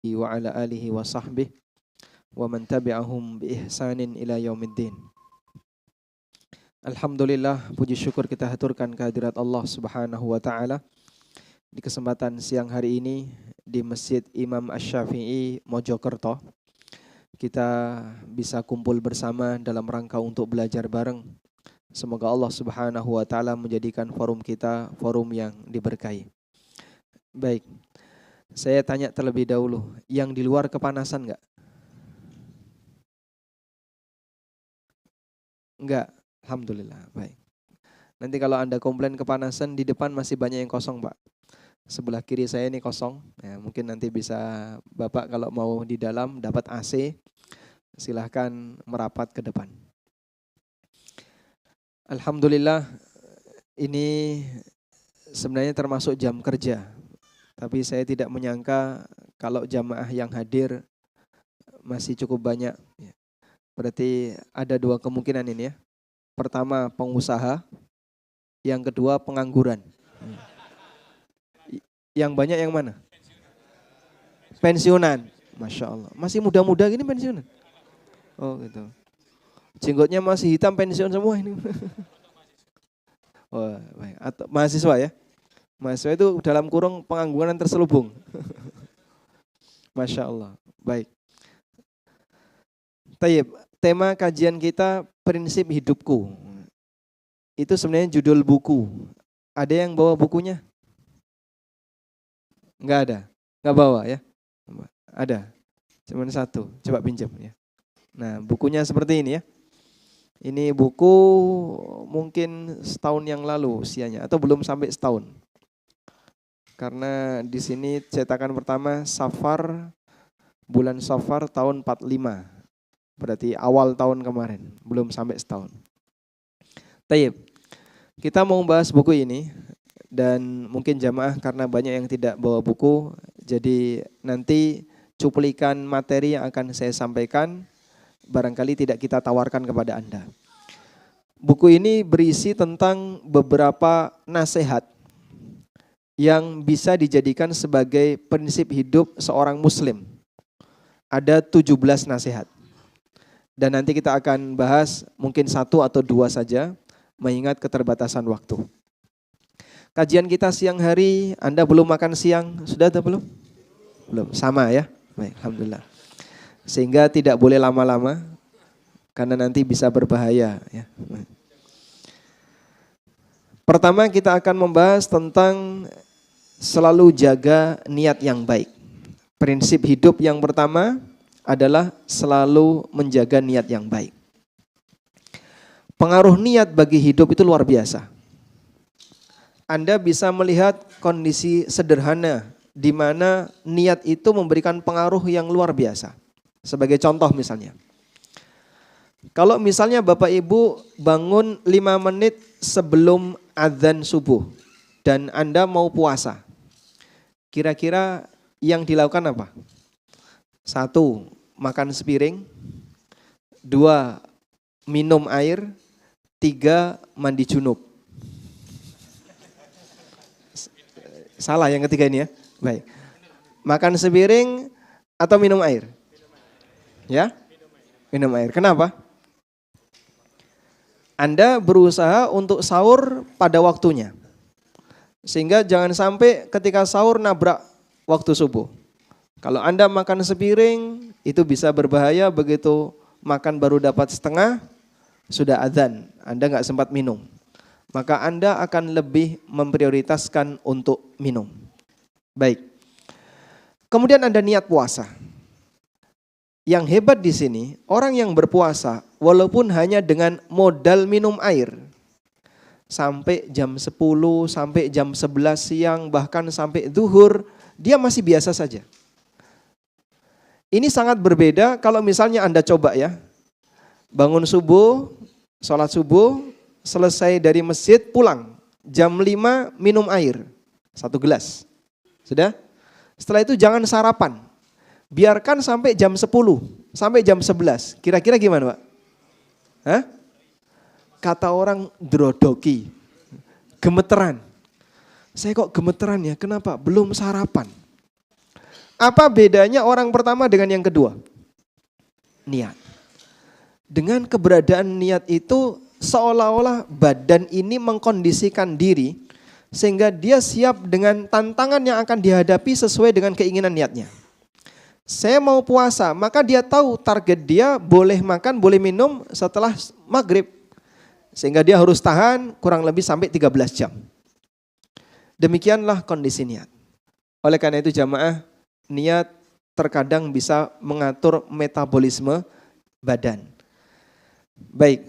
wa ala alihi wa sahbihi wa man tabi'ahum bi ihsanin ila yaumiddin. Alhamdulillah, puji syukur kita haturkan kehadirat Allah Subhanahu wa taala di kesempatan siang hari ini di Masjid Imam Asy-Syafi'i Mojokerto. Kita bisa kumpul bersama dalam rangka untuk belajar bareng. Semoga Allah Subhanahu wa taala menjadikan forum kita forum yang diberkahi. Baik. Saya tanya terlebih dahulu, yang di luar kepanasan enggak? Enggak, alhamdulillah. Baik. Nanti kalau Anda komplain kepanasan, di depan masih banyak yang kosong, Pak. Sebelah kiri saya ini kosong. Ya, mungkin nanti bisa Bapak kalau mau di dalam dapat AC, silahkan merapat ke depan. Alhamdulillah, ini sebenarnya termasuk jam kerja. Tapi saya tidak menyangka kalau jamaah yang hadir masih cukup banyak. Berarti ada dua kemungkinan ini ya. Pertama pengusaha, yang kedua pengangguran. Yang banyak yang mana? Pensiunan. Masya Allah. Masih muda-muda gini pensiunan. Oh gitu. Jenggotnya masih hitam, pensiun semua ini. Oh, baik. Atau mahasiswa ya? Mahasiswa itu dalam kurung pengangguran terselubung. Masya Allah. Baik. Tayyib, tema kajian kita prinsip hidupku. Itu sebenarnya judul buku. Ada yang bawa bukunya? Enggak ada? Enggak bawa ya? Ada? Cuman satu, coba pinjam ya. Nah bukunya seperti ini ya. Ini buku mungkin setahun yang lalu usianya atau belum sampai setahun. Karena di sini cetakan pertama Safar, bulan Safar tahun 45. Berarti awal tahun kemarin, belum sampai setahun. Tayyib. Kita mau bahas buku ini dan mungkin jamaah karena banyak yang tidak bawa buku, jadi nanti cuplikan materi yang akan saya sampaikan barangkali tidak kita tawarkan kepada Anda. Buku ini berisi tentang beberapa nasihat yang bisa dijadikan sebagai prinsip hidup seorang muslim. Ada 17 nasihat. Dan nanti kita akan bahas mungkin satu atau dua saja, mengingat keterbatasan waktu. Kajian kita siang hari, Anda belum makan siang, sudah atau belum? Belum, sama ya? Baik, alhamdulillah. Sehingga tidak boleh lama-lama, karena nanti bisa berbahaya. Ya. Pertama kita akan membahas tentang selalu jaga niat yang baik. Prinsip hidup yang pertama adalah selalu menjaga niat yang baik. Pengaruh niat bagi hidup itu luar biasa. Anda bisa melihat kondisi sederhana di mana niat itu memberikan pengaruh yang luar biasa. Sebagai contoh misalnya. Kalau misalnya Bapak Ibu bangun 5 menit sebelum adzan subuh dan Anda mau puasa. Kira-kira yang dilakukan apa? 1, makan sepiring. 2, minum air. 3, mandi junub. Salah yang ketiga ini ya. Baik. Makan sepiring atau minum air? Ya? Minum air. Kenapa? Anda berusaha untuk sahur pada waktunya. Sehingga jangan sampai ketika sahur nabrak waktu subuh. Kalau Anda makan sepiring, itu bisa berbahaya begitu makan baru dapat setengah, sudah adzan, Anda nggak sempat minum. Maka Anda akan lebih memprioritaskan untuk minum. Baik. Kemudian Anda niat puasa. Yang hebat di sini, orang yang berpuasa, walaupun hanya dengan modal minum air, sampai jam 10, sampai jam 11 siang, bahkan sampai zuhur, dia masih biasa saja. Ini sangat berbeda kalau misalnya Anda coba ya, bangun subuh, sholat subuh, selesai dari masjid, pulang. Jam 5 minum air, 1 gelas. Sudah? Setelah itu jangan sarapan. Biarkan sampai jam 10, sampai jam 11. Kira-kira gimana Pak? Hah? Kata orang drodoki, gemeteran. Saya kok gemeteran ya, kenapa? Belum sarapan. Apa bedanya orang pertama dengan yang kedua? Niat. Dengan keberadaan niat itu seolah-olah badan ini mengkondisikan diri sehingga dia siap dengan tantangan yang akan dihadapi sesuai dengan keinginan niatnya. Saya mau puasa, maka dia tahu target dia boleh makan, boleh minum setelah maghrib. Sehingga dia harus tahan kurang lebih sampai 13 jam. Demikianlah kondisi niat. Oleh karena itu jamaah, niat terkadang bisa mengatur metabolisme badan. Baik,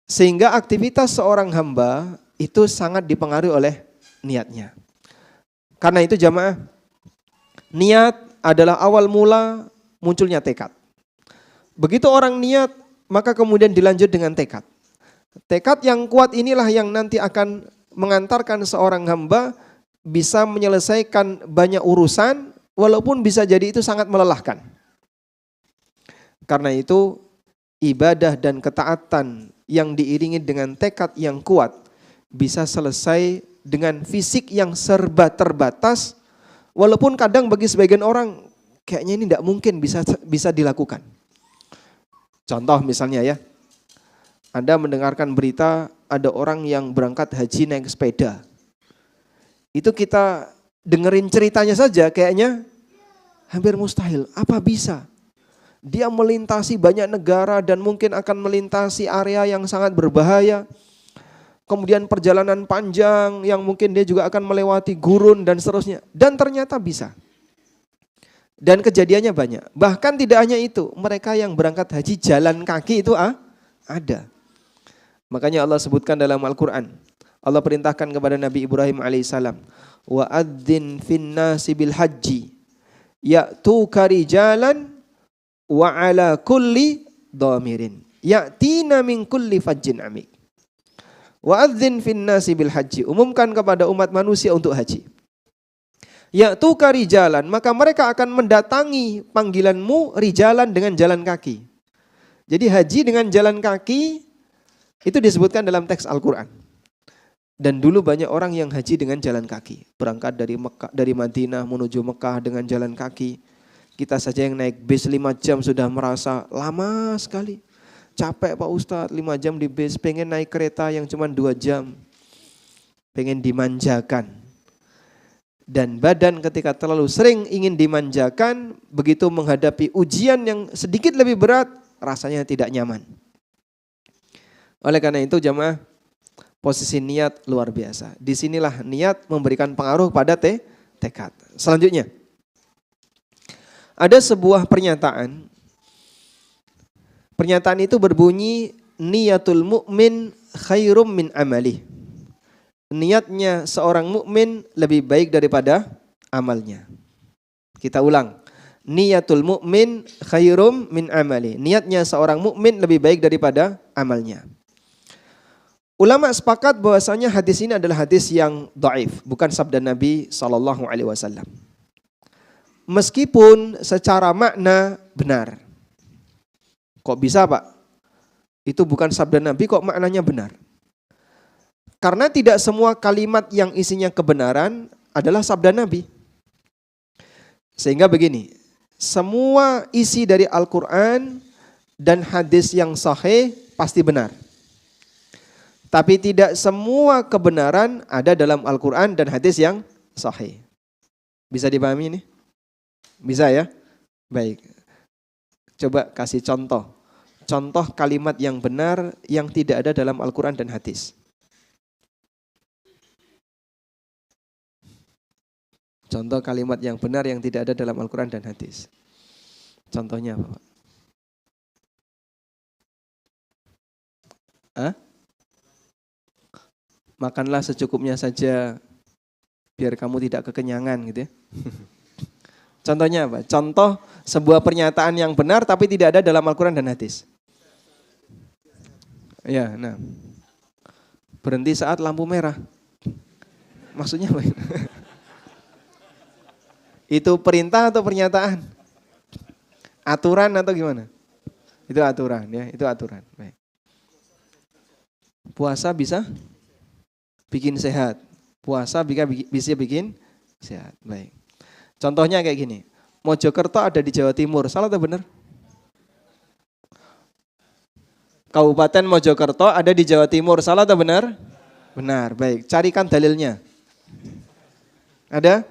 sehingga aktivitas seorang hamba itu sangat dipengaruhi oleh niatnya. Karena itu jamaah, niat adalah awal mula munculnya tekad. Begitu orang niat, maka kemudian dilanjut dengan tekad. Tekad yang kuat inilah yang nanti akan mengantarkan seorang hamba bisa menyelesaikan banyak urusan, walaupun bisa jadi itu sangat melelahkan. Karena itu ibadah dan ketaatan yang diiringi dengan tekad yang kuat bisa selesai dengan fisik yang serba terbatas, walaupun kadang bagi sebagian orang kayaknya ini tidak mungkin bisa dilakukan. Contoh misalnya ya, Anda mendengarkan berita ada orang yang berangkat haji naik sepeda. Itu kita dengerin ceritanya saja kayaknya hampir mustahil. Apa bisa? Dia melintasi banyak negara dan mungkin akan melintasi area yang sangat berbahaya. Kemudian perjalanan panjang yang mungkin dia juga akan melewati gurun dan seterusnya. Dan ternyata bisa. Dan kejadiannya banyak. Bahkan tidak hanya itu, mereka yang berangkat haji jalan kaki itu ada. Makanya Allah sebutkan dalam Al-Quran. Allah perintahkan kepada Nabi Ibrahim alaihissalam. Wa adzin finnasi bil haji ya'tuka rijalan wa ala kulli dhamirin ya'tina min kulli fajjin amik. Wa adzin finnasi bil haji, umumkan kepada umat manusia untuk haji. Ya'tuka rijalan, maka mereka akan mendatangi panggilanmu rijalan dengan jalan kaki. Jadi haji dengan jalan kaki itu disebutkan dalam teks Al-Quran. Dan dulu banyak orang yang haji dengan jalan kaki. Berangkat dari Madinah menuju Mekah dengan jalan kaki. Kita saja yang naik bis 5 jam sudah merasa lama sekali. Capek Pak Ustadz, 5 jam di bis, pengen naik kereta yang cuma 2 jam. Pengen dimanjakan. Dan badan ketika terlalu sering ingin dimanjakan, begitu menghadapi ujian yang sedikit lebih berat, rasanya tidak nyaman. Oleh karena itu jamaah, posisi niat luar biasa. Disinilah niat memberikan pengaruh pada tekad. Selanjutnya, ada sebuah pernyataan. Pernyataan itu berbunyi, niyatul mu'min khairum min amali. Niatnya seorang mukmin lebih baik daripada amalnya. Kita ulang. Niyatul mu'min khairum min amali. Niatnya seorang mukmin lebih baik daripada amalnya. Ulama sepakat bahwasanya hadis ini adalah hadis yang dhaif, bukan sabda Nabi SAW. Meskipun secara makna benar. Kok bisa Pak? Itu bukan sabda Nabi kok maknanya benar. Karena tidak semua kalimat yang isinya kebenaran adalah sabda Nabi. Sehingga begini, semua isi dari Al-Quran dan hadis yang sahih pasti benar. Tapi tidak semua kebenaran ada dalam Al-Quran dan hadis yang sahih. Bisa dipahami ini? Bisa ya? Baik. Coba kasih contoh. Contoh kalimat yang benar yang tidak ada dalam Al-Quran dan hadis. Contoh kalimat yang benar yang tidak ada dalam Al-Quran dan hadis. Contohnya apa Pak? Hah? Makanlah secukupnya saja biar kamu tidak kekenyangan gitu ya. Contohnya apa? Contoh sebuah pernyataan yang benar tapi tidak ada dalam Al-Quran dan hadis. Ya, nah. Berhenti saat lampu merah. Maksudnya apa? Itu perintah atau pernyataan? Aturan atau gimana? Itu aturan ya, itu aturan. Baik. Puasa bisa bikin sehat. Puasa bisa bikin sehat. Baik. Contohnya kayak gini. Mojokerto ada di Jawa Timur. Salah atau benar? Kabupaten Mojokerto ada di Jawa Timur. Salah atau benar? Benar, baik. Carikan dalilnya. Ada?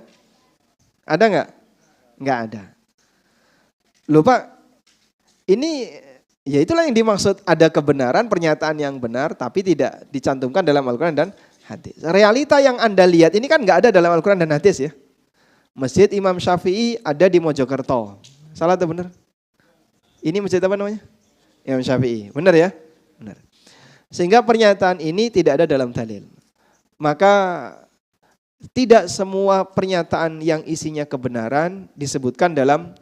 Ada nggak? Nggak ada. Loh Pak, ini ya itulah yang dimaksud, ada kebenaran, pernyataan yang benar tapi tidak dicantumkan dalam Al-Quran dan hadis. Realita yang Anda lihat ini kan nggak ada dalam Al-Quran dan hadis ya. Masjid Imam Syafi'i ada di Mojokerto. Salah atau benar? Ini masjid apa namanya? Imam Syafi'i. Benar ya? Benar. Sehingga pernyataan ini tidak ada dalam dalil. Maka tidak semua pernyataan yang isinya kebenaran disebutkan dalam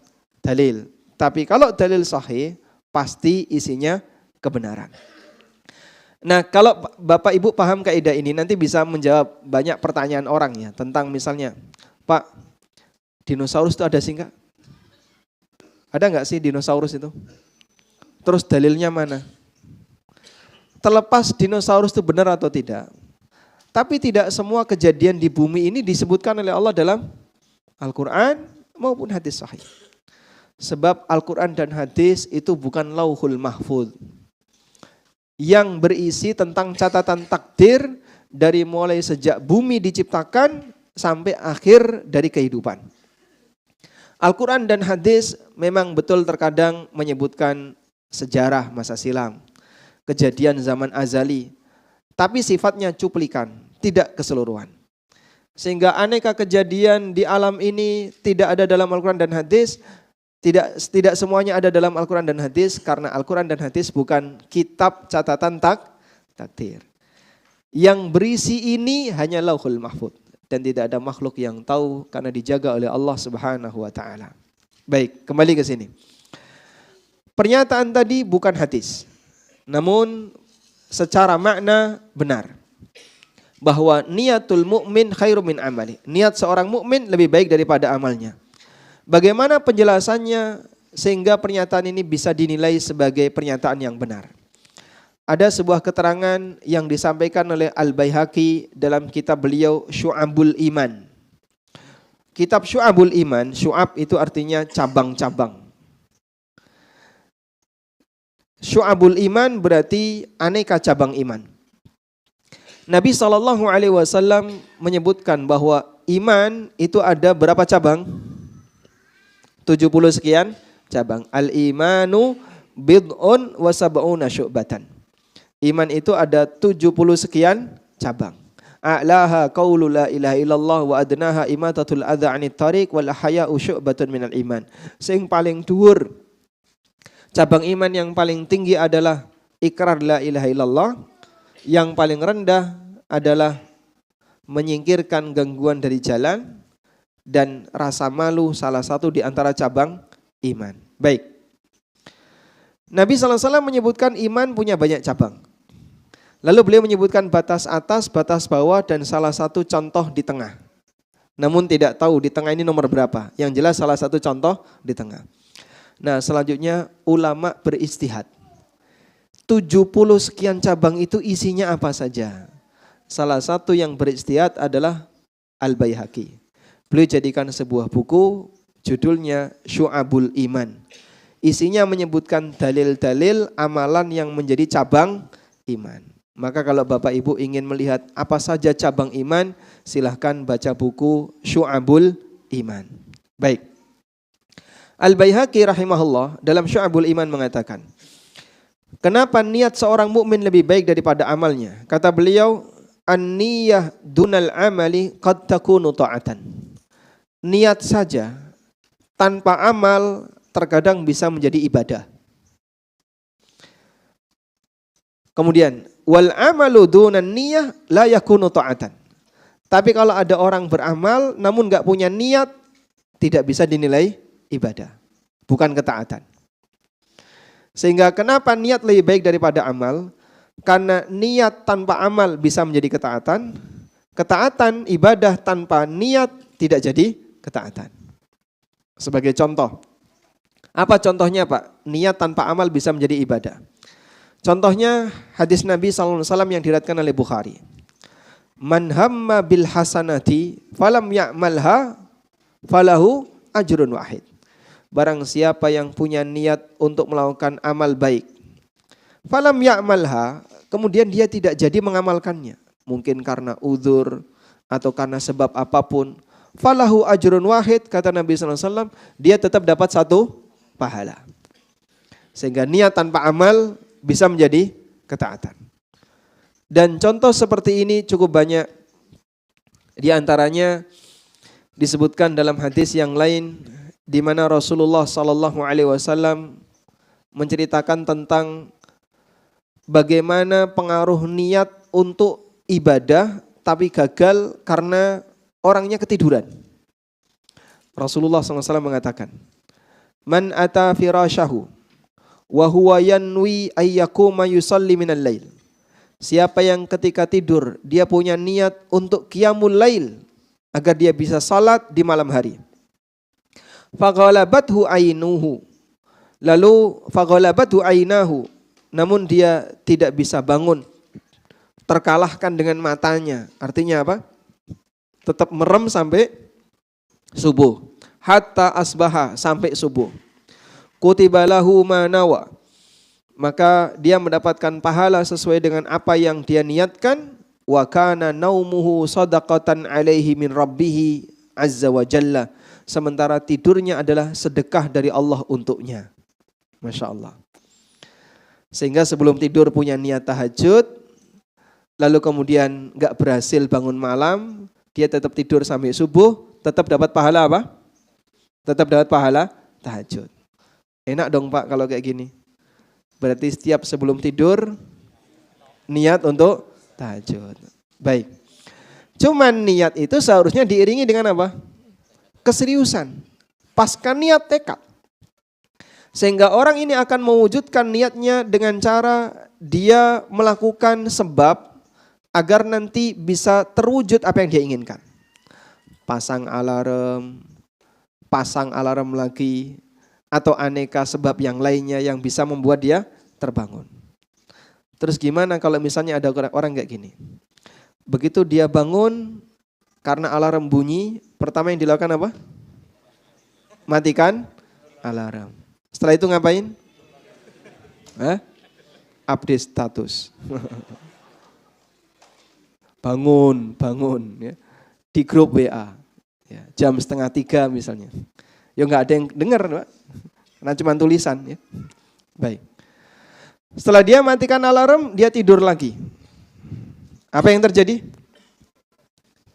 dalil. Tapi kalau dalil sahih, pasti isinya kebenaran. Nah, kalau Bapak Ibu paham kaidah ini, nanti bisa menjawab banyak pertanyaan orang ya. Tentang misalnya, Pak, dinosaurus itu ada sih enggak? Ada enggak sih dinosaurus itu? Terus dalilnya mana? Terlepas dinosaurus itu benar atau tidak. Tapi tidak semua kejadian di bumi ini disebutkan oleh Allah dalam Al-Quran maupun hadis sahih. Sebab Al-Quran dan hadis itu bukan lauhul mahfuz yang berisi tentang catatan takdir dari mulai sejak bumi diciptakan sampai akhir dari kehidupan. Al-Quran dan hadis memang betul terkadang menyebutkan sejarah masa silam, kejadian zaman azali, tapi sifatnya cuplikan, tidak keseluruhan. Sehingga aneka kejadian di alam ini tidak ada dalam Al-Quran dan hadis. Tidak semuanya ada dalam Al-Quran dan hadis, karena Al-Quran dan hadis bukan kitab catatan takdir. Yang berisi ini hanya lauhul mahfuz, dan tidak ada makhluk yang tahu karena dijaga oleh Allah Subhanahu wa taala. Baik, kembali ke sini. Pernyataan tadi bukan hadis, namun secara makna benar. Bahwa niatul mukmin khairum min amali. Niat seorang mukmin lebih baik daripada amalnya. Bagaimana penjelasannya sehingga pernyataan ini bisa dinilai sebagai pernyataan yang benar? Ada sebuah keterangan yang disampaikan oleh Al-Baihaqi dalam kitab beliau Syu'abul Iman. Kitab Syu'abul Iman, Syu'ab itu artinya cabang-cabang. Syu'abul Iman berarti aneka cabang iman. Nabi SAW menyebutkan bahwa iman itu ada berapa cabang? 70 sekian cabang. Al-imanu bid'un wa sab'una syu'batan. Iman itu ada 70 sekian cabang. A'laha qaulu la ilaha illallah wa adnaha imatatul adza 'anit tariq wal haya'u syu'batun minal iman. Sing paling dhuwur cabang iman yang paling tinggi adalah ikrar la ilaha illallah. Yang paling rendah adalah menyingkirkan gangguan dari jalan, dan rasa malu salah satu di antara cabang iman. Baik. Nabi SAW menyebutkan iman punya banyak cabang. Lalu beliau menyebutkan batas atas, batas bawah, dan salah satu contoh di tengah. Namun tidak tahu di tengah ini nomor berapa. Yang jelas salah satu contoh di tengah. Nah, selanjutnya ulama beristihad. 70 sekian cabang itu isinya apa saja? Salah satu yang beristihad adalah Al-Baihaqi. Beliau jadikan sebuah buku judulnya Syu'abul Iman. Isinya menyebutkan dalil-dalil amalan yang menjadi cabang iman. Maka kalau Bapak Ibu ingin melihat apa saja cabang iman, silahkan baca buku Syu'abul Iman. Baik. Al-Baihaqi rahimahullah dalam Syu'abul Iman mengatakan, kenapa niat seorang mukmin lebih baik daripada amalnya? Kata beliau, an-niyah dunal amali qad takunu ta'atan. Niat saja tanpa amal terkadang bisa menjadi ibadah. Kemudian wal amalu dunan niyah la yakunu ta'atan. Tapi kalau ada orang beramal namun enggak punya niat, tidak bisa dinilai ibadah, bukan ketaatan. Sehingga kenapa niat lebih baik daripada amal? Karena niat tanpa amal bisa menjadi ketaatan. Ketaatan ibadah tanpa niat tidak jadi ketaatan. Sebagai contoh, apa contohnya Pak? Niat tanpa amal bisa menjadi ibadah. Contohnya hadis Nabi SAW yang diriwayatkan oleh Bukhari. Man hamma bil hasanati falam ya'malha falahu ajrun wahid. barang siapa yang punya niat untuk melakukan amal baik, falam ya'malha, kemudian dia tidak jadi mengamalkannya, mungkin karena uzur atau karena sebab apapun, falahu ajrun wahid, kata Nabi SAW, dia tetap dapat satu pahala. Sehingga niat tanpa amal bisa menjadi ketaatan. Dan contoh seperti ini cukup banyak. Di antaranya disebutkan dalam hadis yang lain di mana Rasulullah SAW menceritakan tentang bagaimana pengaruh niat untuk ibadah tapi gagal karena orangnya ketiduran. Rasulullah SAW mengatakan, "Man ata firasyahu wa huwa yanwi ayyakuma yusalli minal lail." Siapa yang ketika tidur dia punya niat untuk qiyamul lail agar dia bisa salat di malam hari. Faghalabathu ainuhu. Lalu faghalabathu ainahu, namun dia tidak bisa bangun, terkalahkan dengan matanya. Artinya apa? Tetap merem sampai subuh. Hatta asbaha, sampai subuh. Kutiba lahu ma nawa, maka dia mendapatkan pahala sesuai dengan apa yang dia niatkan. Wa kana naumuhu shadaqatan alaihi min rabbih azza wa jalla, sementara tidurnya adalah sedekah dari Allah untuknya. Masya Allah. Sehingga sebelum tidur punya niat tahajud, lalu kemudian gak berhasil bangun malam, dia tetap tidur sampai subuh, tetap dapat pahala apa? Tetap dapat pahala tahajud. Enak dong Pak kalau kayak gini. Berarti setiap sebelum tidur niat untuk tahajud. Baik. Cuman niat itu seharusnya diiringi dengan apa? Keseriusan. Pasca niat tekad. Sehingga orang ini akan mewujudkan niatnya dengan cara dia melakukan sebab agar nanti bisa terwujud apa yang dia inginkan. Pasang alarm lagi, atau aneka sebab yang lainnya yang bisa membuat dia terbangun. Terus gimana kalau misalnya ada orang kayak gini? Begitu dia bangun karena alarm bunyi, pertama yang dilakukan apa? Matikan alarm. Setelah itu ngapain? Update status. bangun ya. Di grup WA. Ya, jam 2:30 misalnya. Ya nggak ada yang dengar, Pak. Karena cuma tulisan ya. Baik. Setelah dia matikan alarm, dia tidur lagi. Apa yang terjadi?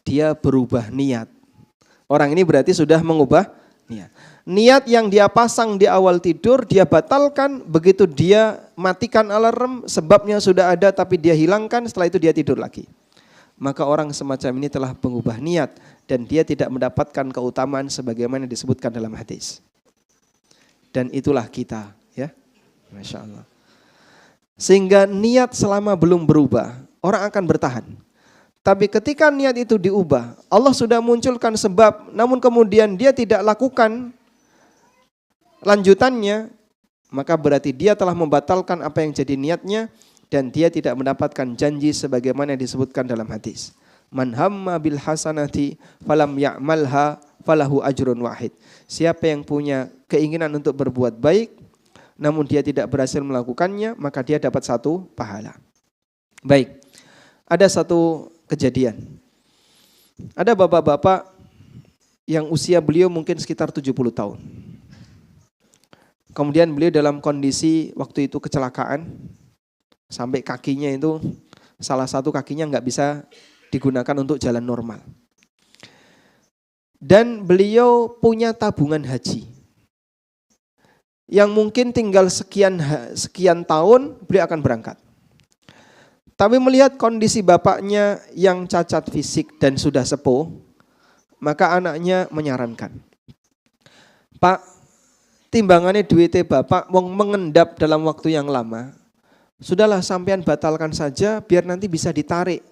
Dia berubah niat. Orang ini berarti sudah mengubah niat. Niat yang dia pasang di awal tidur, dia batalkan. Begitu dia matikan alarm, sebabnya sudah ada tapi dia hilangkan, setelah itu dia tidur lagi. Maka orang semacam ini telah mengubah niat dan dia tidak mendapatkan keutamaan sebagaimana disebutkan dalam hadis. Dan itulah kita, ya. Masya Allah. Sehingga niat selama belum berubah, orang akan bertahan. Tapi ketika niat itu diubah, Allah sudah munculkan sebab, namun kemudian dia tidak lakukan lanjutannya, maka berarti dia telah membatalkan apa yang jadi niatnya. Dan dia tidak mendapatkan janji sebagaimana disebutkan dalam hadis. Man hamma bil hasanati falam ya'malha falahu ajrun wahid. Siapa yang punya keinginan untuk berbuat baik, namun dia tidak berhasil melakukannya, maka dia dapat satu pahala. Baik, ada satu kejadian. Ada bapak-bapak yang usia beliau mungkin sekitar 70 tahun. Kemudian beliau dalam kondisi waktu itu kecelakaan, sampai kakinya itu, salah satu kakinya nggak bisa digunakan untuk jalan normal. Dan beliau punya tabungan haji. Yang mungkin tinggal sekian tahun beliau akan berangkat. Tapi melihat kondisi bapaknya yang cacat fisik dan sudah sepuh, maka anaknya menyarankan, Pak, timbangannya duitnya bapak wong mengendap dalam waktu yang lama. Sudahlah sampean batalkan saja biar nanti bisa ditarik.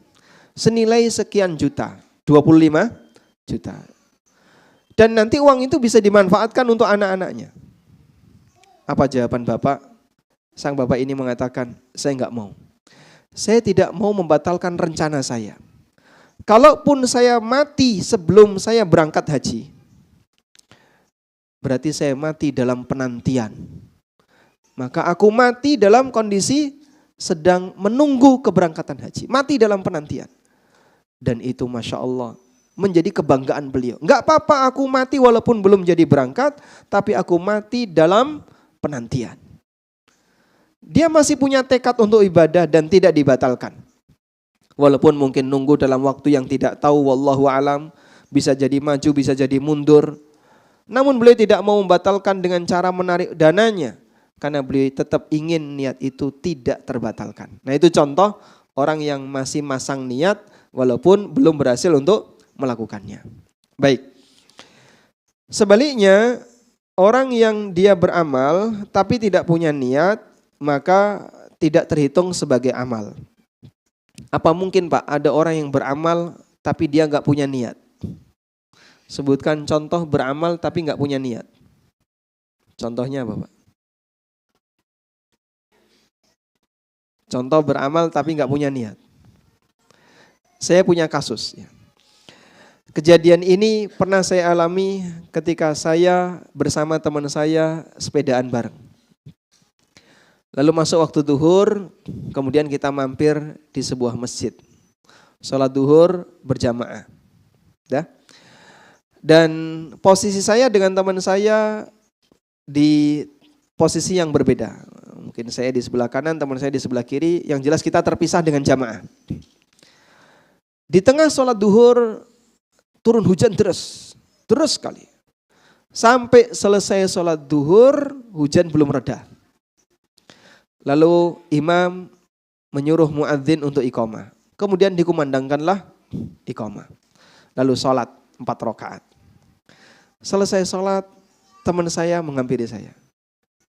Senilai sekian juta, 25 juta. Dan nanti uang itu bisa dimanfaatkan untuk anak-anaknya. Apa jawaban bapak? Sang bapak ini mengatakan, saya enggak mau. Saya tidak mau membatalkan rencana saya. Kalaupun saya mati sebelum saya berangkat haji, berarti saya mati dalam penantian. Maka aku mati dalam kondisi sedang menunggu keberangkatan haji. Mati dalam penantian. Dan itu Masya Allah menjadi kebanggaan beliau. Enggak apa-apa aku mati walaupun belum jadi berangkat, tapi aku mati dalam penantian. Dia masih punya tekad untuk ibadah dan tidak dibatalkan. Walaupun mungkin nunggu dalam waktu yang tidak tahu, wallahu alam, bisa jadi maju, bisa jadi mundur. Namun beliau tidak mau membatalkan dengan cara menarik dananya, karena beliau tetap ingin niat itu tidak terbatalkan. Nah itu contoh orang yang masih masang niat walaupun belum berhasil untuk melakukannya. Baik. Sebaliknya, orang yang dia beramal tapi tidak punya niat, maka tidak terhitung sebagai amal. Apa mungkin Pak ada orang yang beramal tapi dia nggak punya niat? Sebutkan contoh beramal tapi nggak punya niat. Contohnya apa Pak? Contoh beramal tapi nggak punya niat. Saya punya kasus. Kejadian ini pernah saya alami ketika saya bersama teman saya sepedaan bareng. Lalu masuk waktu duhur, kemudian kita mampir di sebuah masjid. Sholat duhur berjamaah. Dan posisi saya dengan teman saya di posisi yang berbeda. Mungkin saya di sebelah kanan, teman saya di sebelah kiri. Yang jelas kita terpisah dengan jamaah. Di tengah sholat duhur turun hujan deras sekali. Sampai selesai sholat duhur hujan belum reda. Lalu imam menyuruh muadzin untuk iqamah. Kemudian dikumandangkanlah iqamah. Lalu sholat 4 rakaat. Selesai sholat teman saya menghampiri saya.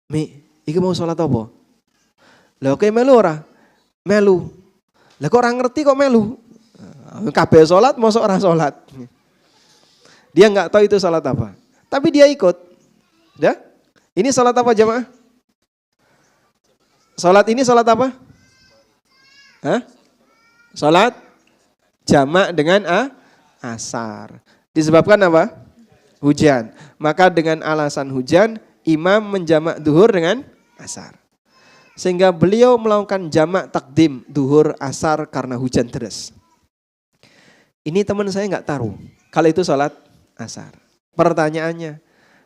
Mi, iki mau sholat apa? Lah oke melu ora? Melu. Lah kok orang ngerti kok melu? Kabeh sholat, mosok ora sholat. Dia nggak tahu itu sholat apa. Tapi dia ikut. Ya? Ini sholat apa jamaah? Sholat ini sholat apa? Hah? Sholat jamak dengan asar. Disebabkan apa? Hujan. Maka dengan alasan hujan, imam menjamak duhur dengan asar. Sehingga beliau melakukan jamak takdim duhur asar karena hujan deras. Ini teman saya nggak tahu kalau itu sholat asar. Pertanyaannya,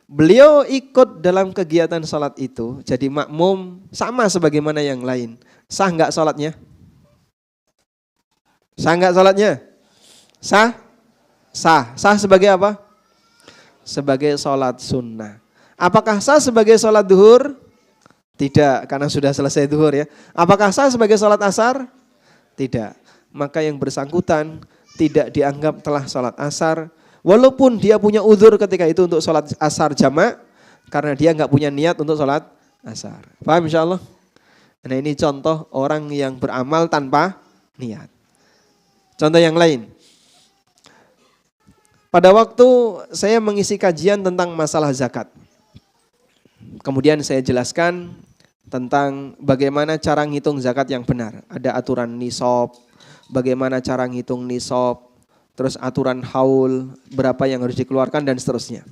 beliau ikut dalam kegiatan sholat itu jadi makmum sama sebagaimana yang lain. Sah nggak sholatnya? Sah nggak sholatnya? Sah? Sah. Sah sebagai apa? Sebagai sholat sunnah. Apakah sah sebagai sholat duhur? Tidak, karena sudah selesai duhur ya. Apakah sah sebagai sholat asar? Tidak. Maka yang bersangkutan tidak dianggap telah sholat asar, walaupun dia punya uzur ketika itu untuk sholat asar jamak, karena dia nggak punya niat untuk sholat asar. Paham insya Allah? Nah ini contoh orang yang beramal tanpa niat. Contoh yang lain. Pada waktu saya mengisi kajian tentang masalah zakat. Kemudian saya jelaskan tentang bagaimana cara ngitung zakat yang benar. Ada aturan nisab, bagaimana cara ngitung nisab, terus aturan haul, berapa yang harus dikeluarkan dan seterusnya.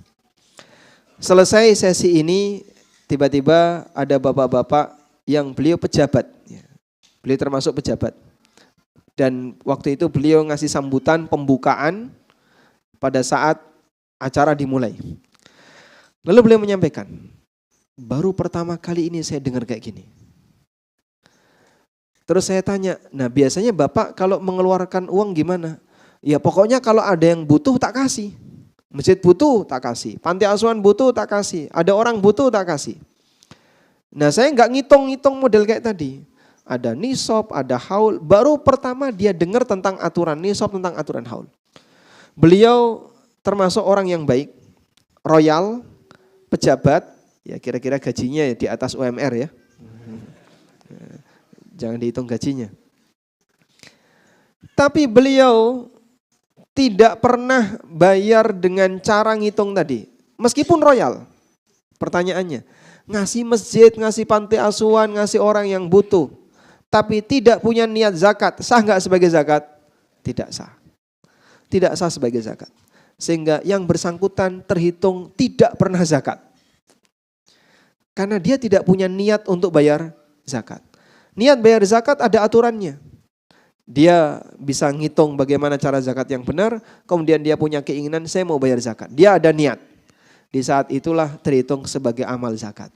Selesai sesi ini, tiba-tiba ada bapak-bapak yang beliau pejabat. Beliau termasuk pejabat. Dan waktu itu beliau ngasih sambutan pembukaan pada saat acara dimulai. Lalu beliau menyampaikan, baru pertama kali ini saya dengar kayak gini. Terus saya tanya, nah biasanya Bapak kalau mengeluarkan uang gimana? Ya pokoknya kalau ada yang butuh tak kasih. Masjid butuh tak kasih, panti asuhan butuh tak kasih, ada orang butuh tak kasih. Nah saya nggak ngitung-ngitung model kayak tadi. Ada nisab, ada haul. Baru pertama dia dengar tentang aturan nisab, tentang aturan haul. Beliau termasuk orang yang baik, royal, pejabat, ya kira-kira gajinya ya di atas UMR ya. Jangan dihitung gajinya. Tapi beliau tidak pernah bayar dengan cara ngitung tadi. Meskipun royal. Pertanyaannya, ngasih masjid, ngasih panti asuhan, ngasih orang yang butuh. Tapi tidak punya niat zakat. Sah nggak sebagai zakat? Tidak sah. Tidak sah sebagai zakat. Sehingga yang bersangkutan terhitung tidak pernah zakat. Karena dia tidak punya niat untuk bayar zakat. Niat bayar zakat ada aturannya. Dia bisa ngitung bagaimana cara zakat yang benar, kemudian dia punya keinginan saya mau bayar zakat. Dia ada niat. Di saat itulah terhitung sebagai amal zakat.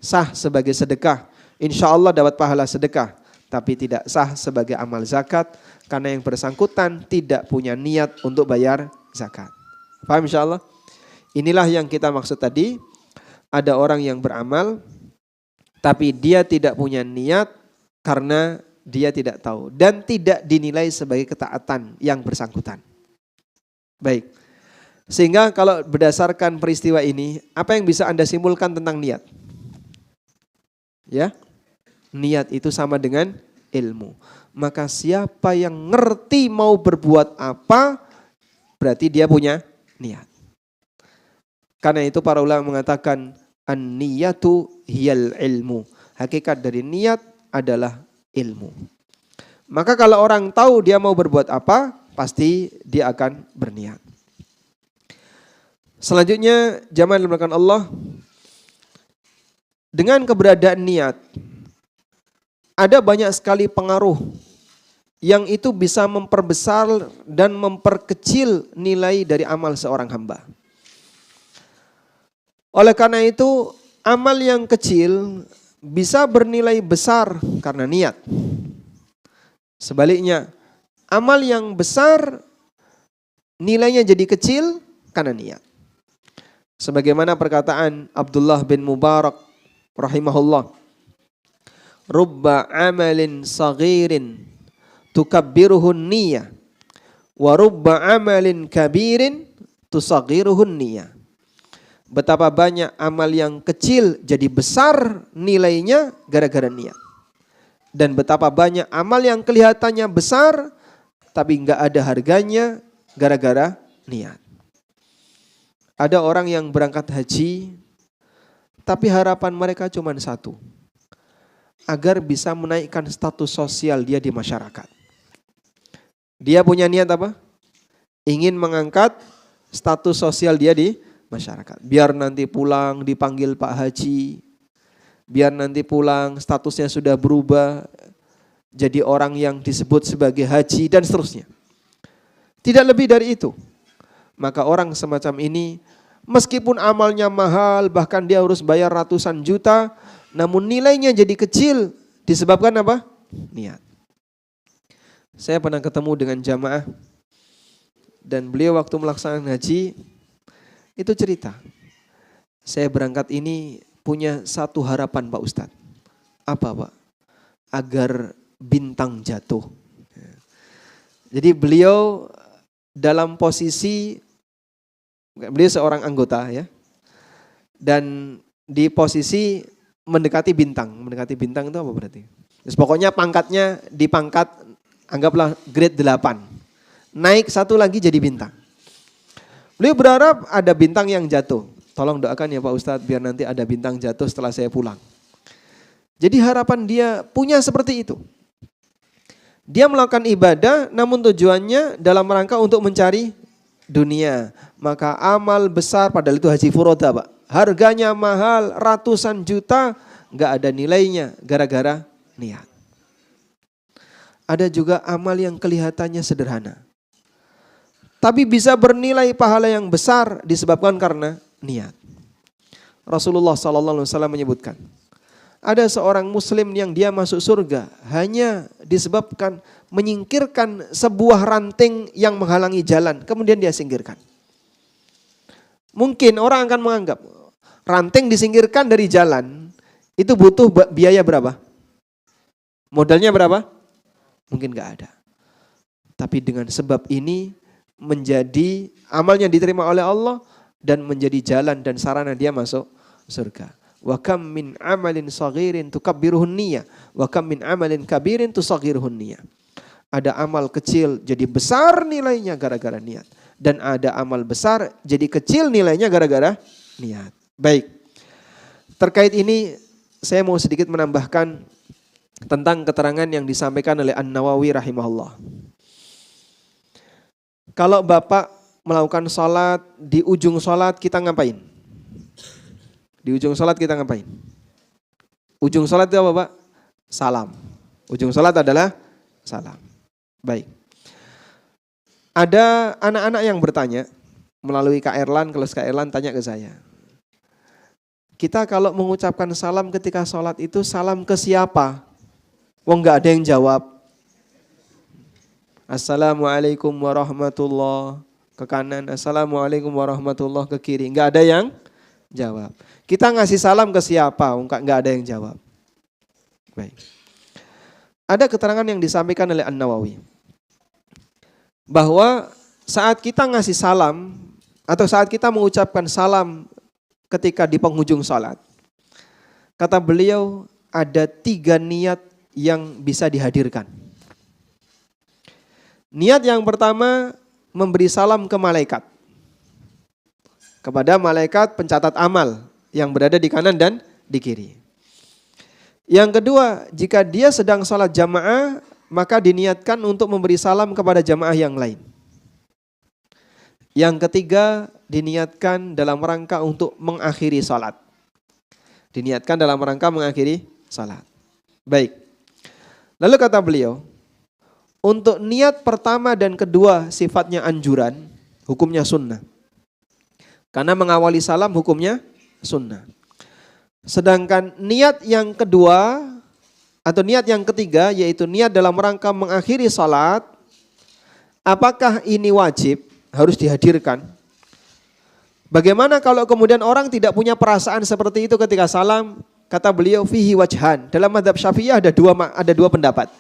Sah sebagai sedekah, insya Allah dapat pahala sedekah. Tapi tidak sah sebagai amal zakat karena yang bersangkutan tidak punya niat untuk bayar zakat. Paham insya Allah? Inilah yang kita maksud tadi. Ada orang yang beramal tapi dia tidak punya niat karena dia tidak tahu. Dan tidak dinilai sebagai ketaatan yang bersangkutan. Baik. Sehingga kalau berdasarkan peristiwa ini, apa yang bisa Anda simpulkan tentang niat? Ya, niat itu sama dengan ilmu. Maka siapa yang ngerti mau berbuat apa, berarti dia punya niat. Karena itu para ulama mengatakan an-niyatu hiyal ilmu. Hakikat dari niat adalah ilmu. Maka kalau orang tahu dia mau berbuat apa, pasti dia akan berniat. Selanjutnya jamaah yang dimuliakan Allah, dengan keberadaan niat ada banyak sekali pengaruh yang itu bisa memperbesar dan memperkecil nilai dari amal seorang hamba. Oleh karena itu amal yang kecil bisa bernilai besar karena niat. Sebaliknya amal yang besar nilainya jadi kecil karena niat. Sebagaimana perkataan Abdullah bin Mubarak rahimahullah, rubba amalin saghirin tukabbiruhun niyah wa rubba amalin kabirin tusaghiruhun niyah. Betapa banyak amal yang kecil jadi besar nilainya gara-gara niat. Dan betapa banyak amal yang kelihatannya besar tapi enggak ada harganya gara-gara niat. Ada orang yang berangkat haji tapi harapan mereka cuma satu, agar bisa menaikkan status sosial dia di masyarakat. Dia punya niat apa? Ingin mengangkat status sosial dia di masyarakat. Biar nanti pulang dipanggil Pak Haji, biar nanti pulang statusnya sudah berubah jadi orang yang disebut sebagai haji dan seterusnya. Tidak lebih dari itu. Maka orang semacam ini meskipun amalnya mahal, bahkan dia harus bayar ratusan juta, namun nilainya jadi kecil disebabkan apa? Niat. Saya pernah ketemu dengan jamaah dan beliau waktu melaksanakan haji itu cerita, saya berangkat ini punya satu harapan Pak Ustadz. Apa Pak? Agar bintang jatuh. Jadi beliau dalam posisi, beliau seorang anggota ya, dan di posisi mendekati bintang. Mendekati bintang itu apa berarti? Terus pokoknya pangkatnya di pangkat anggaplah grade 8. Naik satu lagi jadi bintang. Beliau berharap ada bintang yang jatuh. Tolong doakan ya Pak Ustadz biar nanti ada bintang jatuh setelah saya pulang. Jadi harapan dia punya seperti itu. Dia melakukan ibadah namun tujuannya dalam rangka untuk mencari dunia. Maka amal besar, padahal itu haji furoda Pak. Harganya mahal ratusan juta, gak ada nilainya gara-gara niat. Ada juga amal yang kelihatannya sederhana, tapi bisa bernilai pahala yang besar disebabkan karena niat. Rasulullah SAW menyebutkan, ada seorang muslim yang dia masuk surga hanya disebabkan menyingkirkan sebuah ranting yang menghalangi jalan, kemudian dia singkirkan. Mungkin orang akan menganggap ranting disingkirkan dari jalan itu butuh biaya berapa? Modalnya berapa? Mungkin gak ada. Tapi dengan sebab ini menjadi amalnya diterima oleh Allah dan menjadi jalan dan sarana dia masuk surga. Wa kam min amalin saghirin tukabbiruhun niyah wa kam min amalin kabirin tusaghiruhun niyah. Ada amal kecil jadi besar nilainya gara-gara niat, dan ada amal besar jadi kecil nilainya gara-gara niat. Baik. Terkait ini saya mau sedikit menambahkan tentang keterangan yang disampaikan oleh An-Nawawi rahimahullah. Kalau bapak melakukan sholat, di ujung sholat kita ngapain? Di ujung sholat kita ngapain? Ujung sholat itu apa Pak? Salam. Ujung sholat adalah salam. Baik. Ada anak-anak yang bertanya melalui Kak Erlan, kalau Kak Erlan tanya ke saya. Kita kalau mengucapkan salam ketika sholat itu salam ke siapa? Wong nggak ada yang jawab. Assalamualaikum warahmatullah ke kanan, assalamualaikum warahmatullah ke kiri. Nggak ada yang jawab. Kita ngasih salam ke siapa? Nggak ada yang jawab. Baik. Ada keterangan yang disampaikan oleh An-Nawawi bahwa saat kita ngasih salam atau saat kita mengucapkan salam ketika di penghujung salat, kata beliau ada 3 niat yang bisa dihadirkan. Niat yang pertama memberi salam ke malaikat, kepada malaikat pencatat amal yang berada di kanan dan di kiri. Yang kedua, jika dia sedang sholat jamaah, maka diniatkan untuk memberi salam kepada jamaah yang lain. Yang ketiga, diniatkan dalam rangka untuk mengakhiri sholat. Diniatkan dalam rangka mengakhiri sholat. Baik. Lalu kata beliau, untuk niat pertama dan kedua sifatnya anjuran, hukumnya sunnah. Karena mengawali salam hukumnya sunnah. Sedangkan niat yang kedua atau niat yang ketiga yaitu niat dalam rangka mengakhiri salat, apakah ini wajib, harus dihadirkan? Bagaimana kalau kemudian orang tidak punya perasaan seperti itu ketika salam? Kata beliau fihi wajhan. Dalam mazhab Syafi'iyah ada dua pendapat.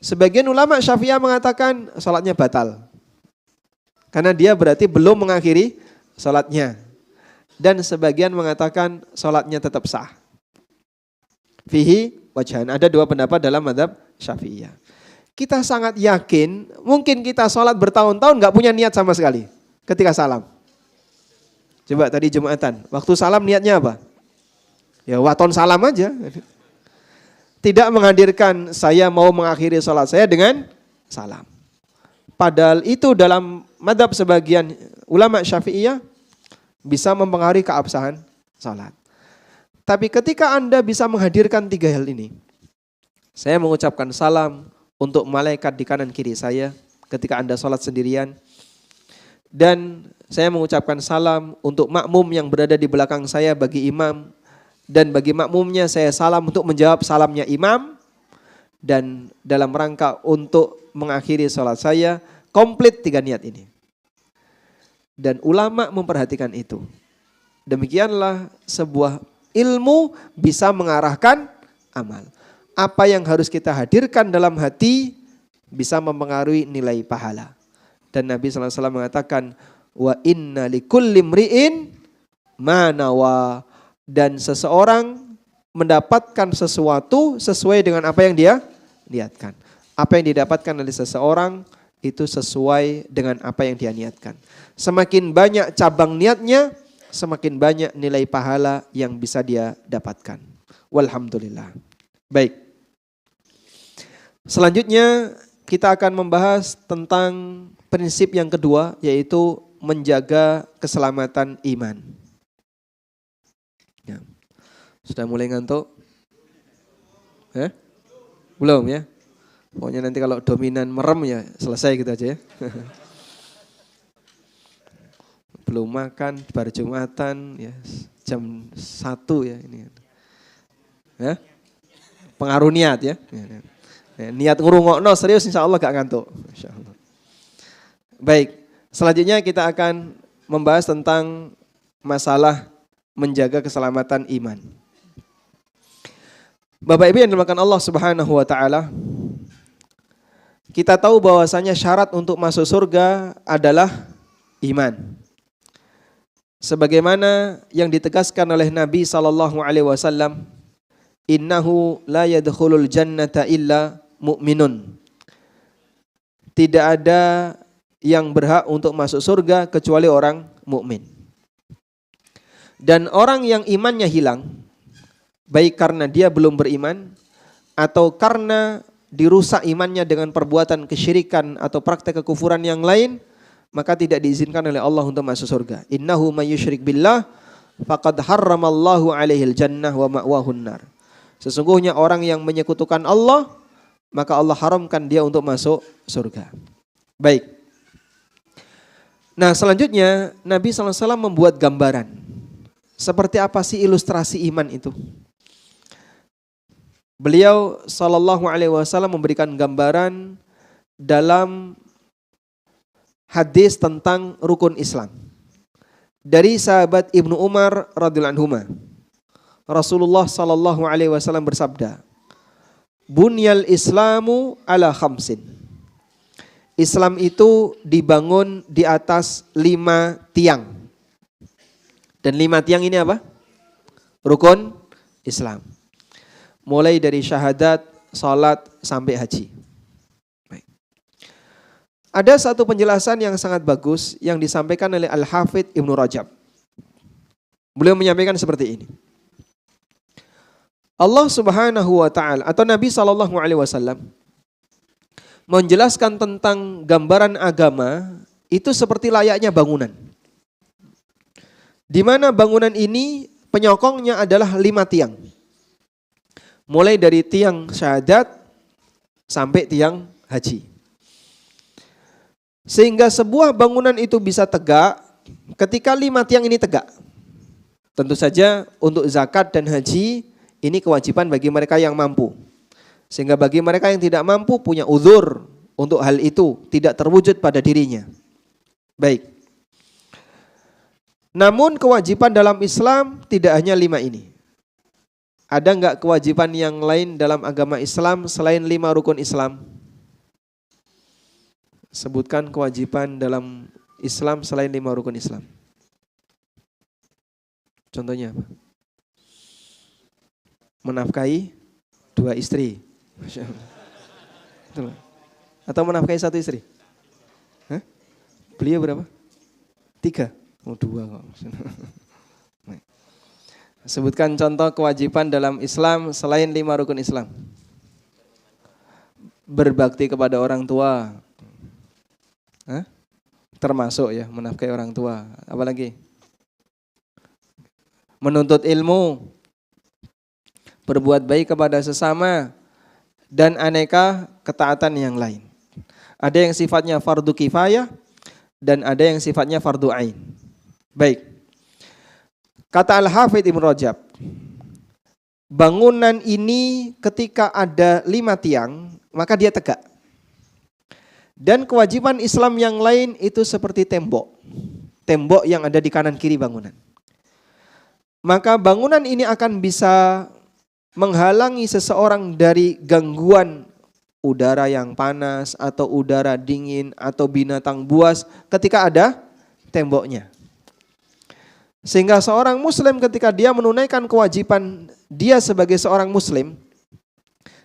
Sebagian ulama Syafi'iyah mengatakan salatnya batal. Karena dia berarti belum mengakhiri salatnya. Dan sebagian mengatakan salatnya tetap sah. Fihi wajhan. Ada 2 pendapat dalam mazhab Syafi'iyah. Kita sangat yakin mungkin kita salat bertahun-tahun gak punya niat sama sekali ketika salam. Coba tadi Jumatan, waktu salam niatnya apa? Ya waton salam aja. Tidak menghadirkan saya mau mengakhiri salat saya dengan salam. Padahal itu dalam mazhab sebagian ulama Syafi'iyah bisa mempengaruhi keabsahan salat. Tapi ketika Anda bisa menghadirkan 3 hal ini. Saya mengucapkan salam untuk malaikat di kanan kiri saya ketika Anda salat sendirian. Dan saya mengucapkan salam untuk makmum yang berada di belakang saya bagi imam. Dan bagi makmumnya saya salam untuk menjawab salamnya imam. Dan dalam rangka untuk mengakhiri salat saya, komplit 3 niat ini. Dan ulama memperhatikan itu. Demikianlah sebuah ilmu bisa mengarahkan amal. Apa yang harus kita hadirkan dalam hati bisa mempengaruhi nilai pahala. Dan Nabi SAW mengatakan, wa inna likulli mri'in ma nawa. Dan seseorang mendapatkan sesuatu sesuai dengan apa yang dia niatkan. Apa yang didapatkan oleh seseorang itu sesuai dengan apa yang dia niatkan. Semakin banyak cabang niatnya, semakin banyak nilai pahala yang bisa dia dapatkan. Walhamdulillah. Baik. Selanjutnya kita akan membahas tentang prinsip yang kedua, yaitu menjaga keselamatan iman. Ya. Sudah mulai ngantuk? Belum ya? Pokoknya nanti kalau dominan merem ya selesai gitu aja ya. Belum makan, bar Jumatan ya jam 1 ya ini. Ya? Pengaruh niat ya. Niat ngurungokno serius insya Allah gak ngantuk. Insya Allah. Baik, selanjutnya kita akan membahas tentang masalah menjaga keselamatan iman. Bapak Ibu yang dimuliakan Allah Subhanahu wa taala, kita tahu bahwasanya syarat untuk masuk surga adalah iman. Sebagaimana yang ditegaskan oleh Nabi SAW, innahu la yadkhulul jannata illa mu'minun. Tidak ada yang berhak untuk masuk surga kecuali orang mukmin. Dan orang yang imannya hilang, baik karena dia belum beriman atau karena dirusak imannya dengan perbuatan kesyirikan atau praktek kekufuran yang lain, maka tidak diizinkan oleh Allah untuk masuk surga. Innahu may yusyrik billah faqad harramallahu alaihil jannah wa ma'wahun nar. Sesungguhnya orang yang menyekutukan Allah, maka Allah haramkan dia untuk masuk surga. Baik. Nah, selanjutnya Nabi SAW membuat gambaran. Seperti apa sih ilustrasi iman itu? Beliau SAW memberikan gambaran dalam hadis tentang rukun Islam. Dari sahabat Ibnu Umar radhiyallahu anhu, Rasulullah SAW bersabda, Bunyal Islamu ala khamsin. Islam itu dibangun di atas 5 tiang. Dan 5 tiang ini apa? Rukun Islam. Mulai dari syahadat, salat, sampai haji. Baik. Ada satu penjelasan yang sangat bagus yang disampaikan oleh Al-Hafidh Ibnu Rajab. Beliau menyampaikan seperti ini. Allah Subhanahu wa taala atau Nabi sallallahu alaihi wasallam menjelaskan tentang gambaran agama itu seperti layaknya bangunan. Di mana bangunan ini penyokongnya adalah 5 tiang. Mulai dari tiang syahadat sampai tiang haji. Sehingga sebuah bangunan itu bisa tegak ketika 5 tiang ini tegak. Tentu saja untuk zakat dan haji ini kewajiban bagi mereka yang mampu. Sehingga bagi mereka yang tidak mampu punya uzur untuk hal itu tidak terwujud pada dirinya. Baik. Namun kewajiban dalam Islam tidak hanya 5 ini. Ada enggak kewajiban yang lain dalam agama Islam selain 5 rukun Islam? Sebutkan kewajiban dalam Islam selain 5 rukun Islam. Contohnya apa? Menafkahi 2 istri. Masya Allah. Atau menafkahi 1 istri? Hah? Beliau berapa? 3? Oh 2 kok. Sebutkan contoh kewajiban dalam Islam selain 5 rukun Islam. Berbakti kepada orang tua. Hah? Termasuk ya menafkahi orang tua. Apalagi? Menuntut ilmu. Berbuat baik kepada sesama. Dan aneka ketaatan yang lain. Ada yang sifatnya fardu kifayah. Dan ada yang sifatnya fardu ain. Baik. Kata Al-Hafidh Ibnu Rajab, bangunan ini ketika ada 5 tiang, maka dia tegak. Dan kewajiban Islam yang lain itu seperti tembok. Tembok yang ada di kanan kiri bangunan. Maka bangunan ini akan bisa menghalangi seseorang dari gangguan udara yang panas atau udara dingin atau binatang buas ketika ada temboknya. Sehingga seorang muslim ketika dia menunaikan kewajiban dia sebagai seorang muslim,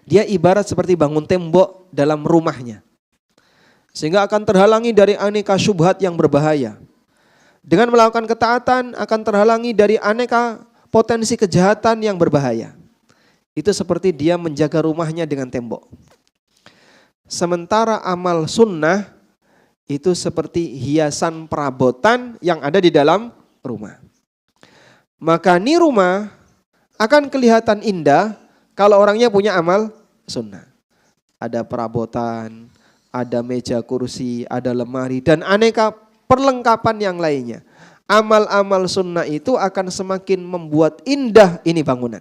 dia ibarat seperti bangun tembok dalam rumahnya. Sehingga akan terhalangi dari aneka syubhat yang berbahaya. Dengan melakukan ketaatan akan terhalangi dari aneka potensi kejahatan yang berbahaya. Itu seperti dia menjaga rumahnya dengan tembok. Sementara amal sunnah itu seperti hiasan perabotan yang ada di dalam rumah. Maka ini rumah akan kelihatan indah kalau orangnya punya amal sunnah. Ada perabotan, ada meja kursi, ada lemari, dan aneka perlengkapan yang lainnya. Amal-amal sunnah itu akan semakin membuat indah ini bangunan.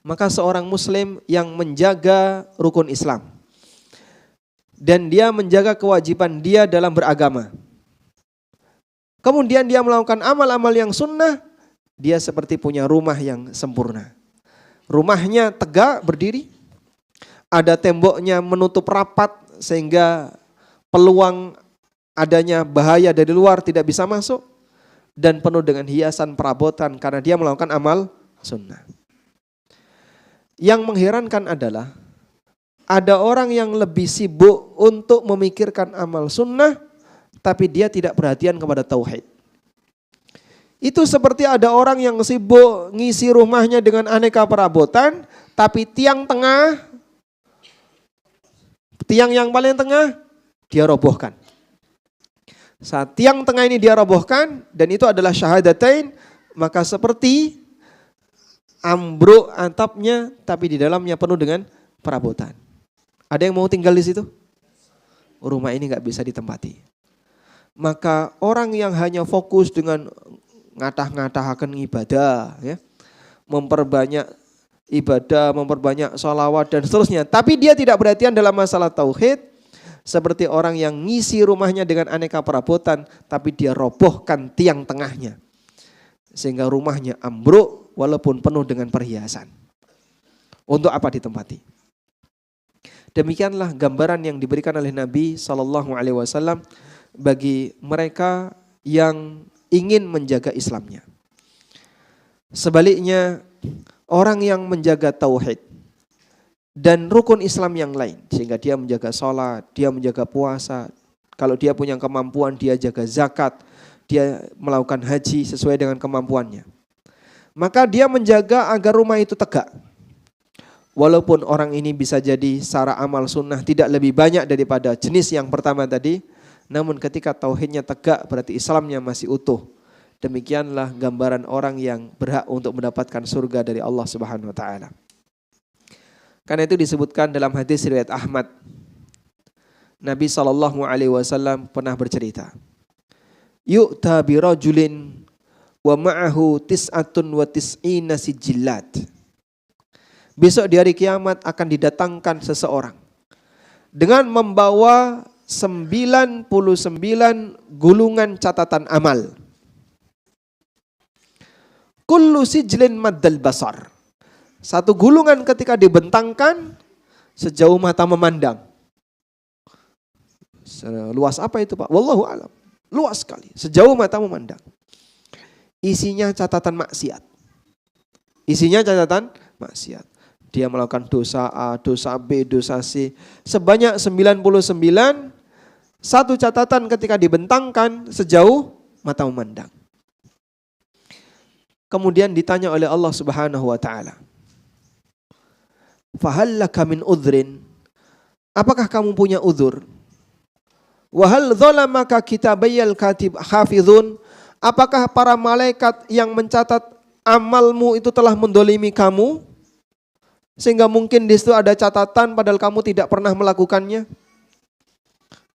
Maka seorang muslim yang menjaga rukun Islam dan dia menjaga kewajiban dia dalam beragama, kemudian dia melakukan amal-amal yang sunnah, dia seperti punya rumah yang sempurna. Rumahnya tegak berdiri, ada temboknya menutup rapat sehingga peluang adanya bahaya dari luar tidak bisa masuk, dan penuh dengan hiasan perabotan karena dia melakukan amal sunnah. Yang mengherankan adalah ada orang yang lebih sibuk untuk memikirkan amal sunnah tapi dia tidak perhatian kepada tauhid. Itu seperti ada orang yang sibuk ngisi rumahnya dengan aneka perabotan, tapi tiang yang paling tengah dia robohkan. Saat tiang tengah ini dia robohkan dan itu adalah syahadatain, maka seperti ambruk atapnya tapi di dalamnya penuh dengan perabotan. Ada yang mau tinggal di situ? Rumah ini nggak bisa ditempati. Maka orang yang hanya fokus dengan ngatah-ngatahaken ibadah, ya, memperbanyak ibadah, memperbanyak sholawat dan seterusnya, tapi dia tidak perhatian dalam masalah tauhid, seperti orang yang ngisi rumahnya dengan aneka perabotan, tapi dia robohkan tiang tengahnya, sehingga rumahnya ambruk walaupun penuh dengan perhiasan. Untuk apa ditempati? Demikianlah gambaran yang diberikan oleh Nabi SAW bagi mereka yang ingin menjaga Islamnya. Sebaliknya, orang yang menjaga tauhid dan rukun Islam yang lain, sehingga dia menjaga sholat, dia menjaga puasa, kalau dia punya kemampuan dia jaga zakat, dia melakukan haji sesuai dengan kemampuannya, maka dia menjaga agar rumah itu tegak. Walaupun orang ini bisa jadi secara amal sunnah tidak lebih banyak daripada jenis yang pertama tadi, namun ketika tauhidnya tegak berarti Islamnya masih utuh. Demikianlah gambaran orang yang berhak untuk mendapatkan surga dari Allah Subhanahu wa taala. Karena itu disebutkan dalam hadis riwayat Ahmad, Nabi SAW pernah bercerita, yu'ta bi rajulin wa ma'ahu tis'atun wa tis'ina sijillat. Besok di hari kiamat akan didatangkan seseorang dengan membawa 99 gulungan catatan amal. Kullu sijlin maddal basar. Satu gulungan ketika dibentangkan sejauh mata memandang. Luas apa itu Pak? Wallahu a'lam. Luas sekali, sejauh mata memandang. Isinya catatan maksiat. Isinya catatan maksiat. Dia melakukan dosa A, dosa B, dosa C. Sebanyak 99, satu catatan ketika dibentangkan sejauh mata memandang. Kemudian ditanya oleh Allah Subhanahu wa taala, "Fahal laka min udhrin?" Apakah kamu punya uzur? "Wa hal dhalamaka kitabayal katib hafizun?" Apakah para malaikat yang mencatat amalmu itu telah mendolimi kamu? Sehingga mungkin di situ ada catatan padahal kamu tidak pernah melakukannya.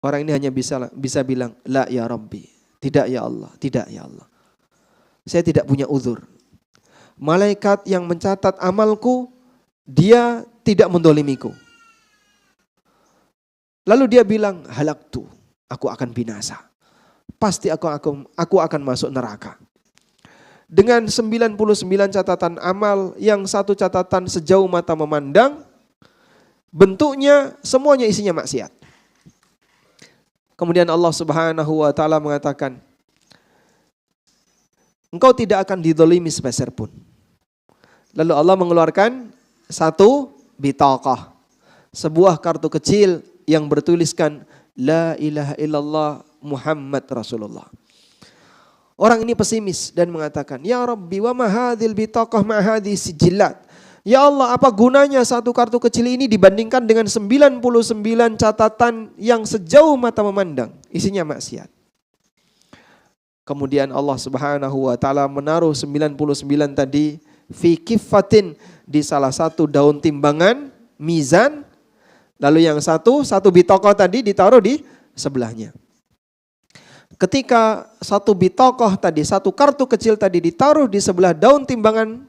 Orang ini hanya bisa bilang, la ya Rabbi, tidak ya Allah, tidak ya Allah. Saya tidak punya uzur. Malaikat yang mencatat amalku, dia tidak mendolimiku. Lalu dia bilang, halaktu, aku akan binasa. Pasti aku akan masuk neraka. Dengan 99 catatan amal yang satu catatan sejauh mata memandang, bentuknya semuanya isinya maksiat. Kemudian Allah Subhanahu wa taala mengatakan, engkau tidak akan didolimi sepeser pun. Lalu Allah mengeluarkan satu bitaqah, sebuah kartu kecil yang bertuliskan la ilaha illallah Muhammad Rasulullah. Orang ini pesimis dan mengatakan, ya Rabbi wa ma hadhil bitaqah ma hadhi sijillat. Ya Allah, apa gunanya satu kartu kecil ini dibandingkan dengan 99 catatan yang sejauh mata memandang, isinya maksiat. Kemudian Allah Subhanahu wa taala menaruh 99 tadi fi kiffatin, di salah satu daun timbangan, mizan. Lalu yang satu bitaqah tadi ditaruh di sebelahnya. Ketika satu bitaqah tadi, satu kartu kecil tadi ditaruh di sebelah daun timbangan,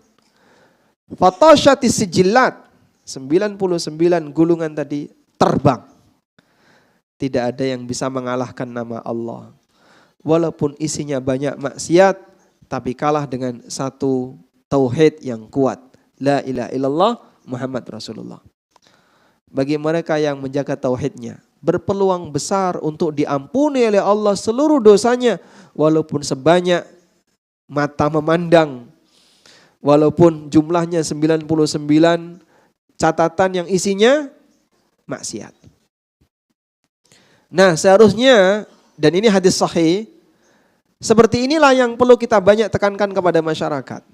fatashatis sijillat, 99 gulungan tadi terbang. Tidak ada yang bisa mengalahkan nama Allah. Walaupun isinya banyak maksiat, tapi kalah dengan satu tauhid yang kuat. La ilaha illallah Muhammad Rasulullah. Bagi mereka yang menjaga tauhidnya, berpeluang besar untuk diampuni oleh Allah seluruh dosanya, walaupun sebanyak mata memandang, walaupun jumlahnya 99 catatan yang isinya maksiat. Nah, seharusnya, dan ini hadis sahih, seperti inilah yang perlu kita banyak tekankan kepada masyarakat.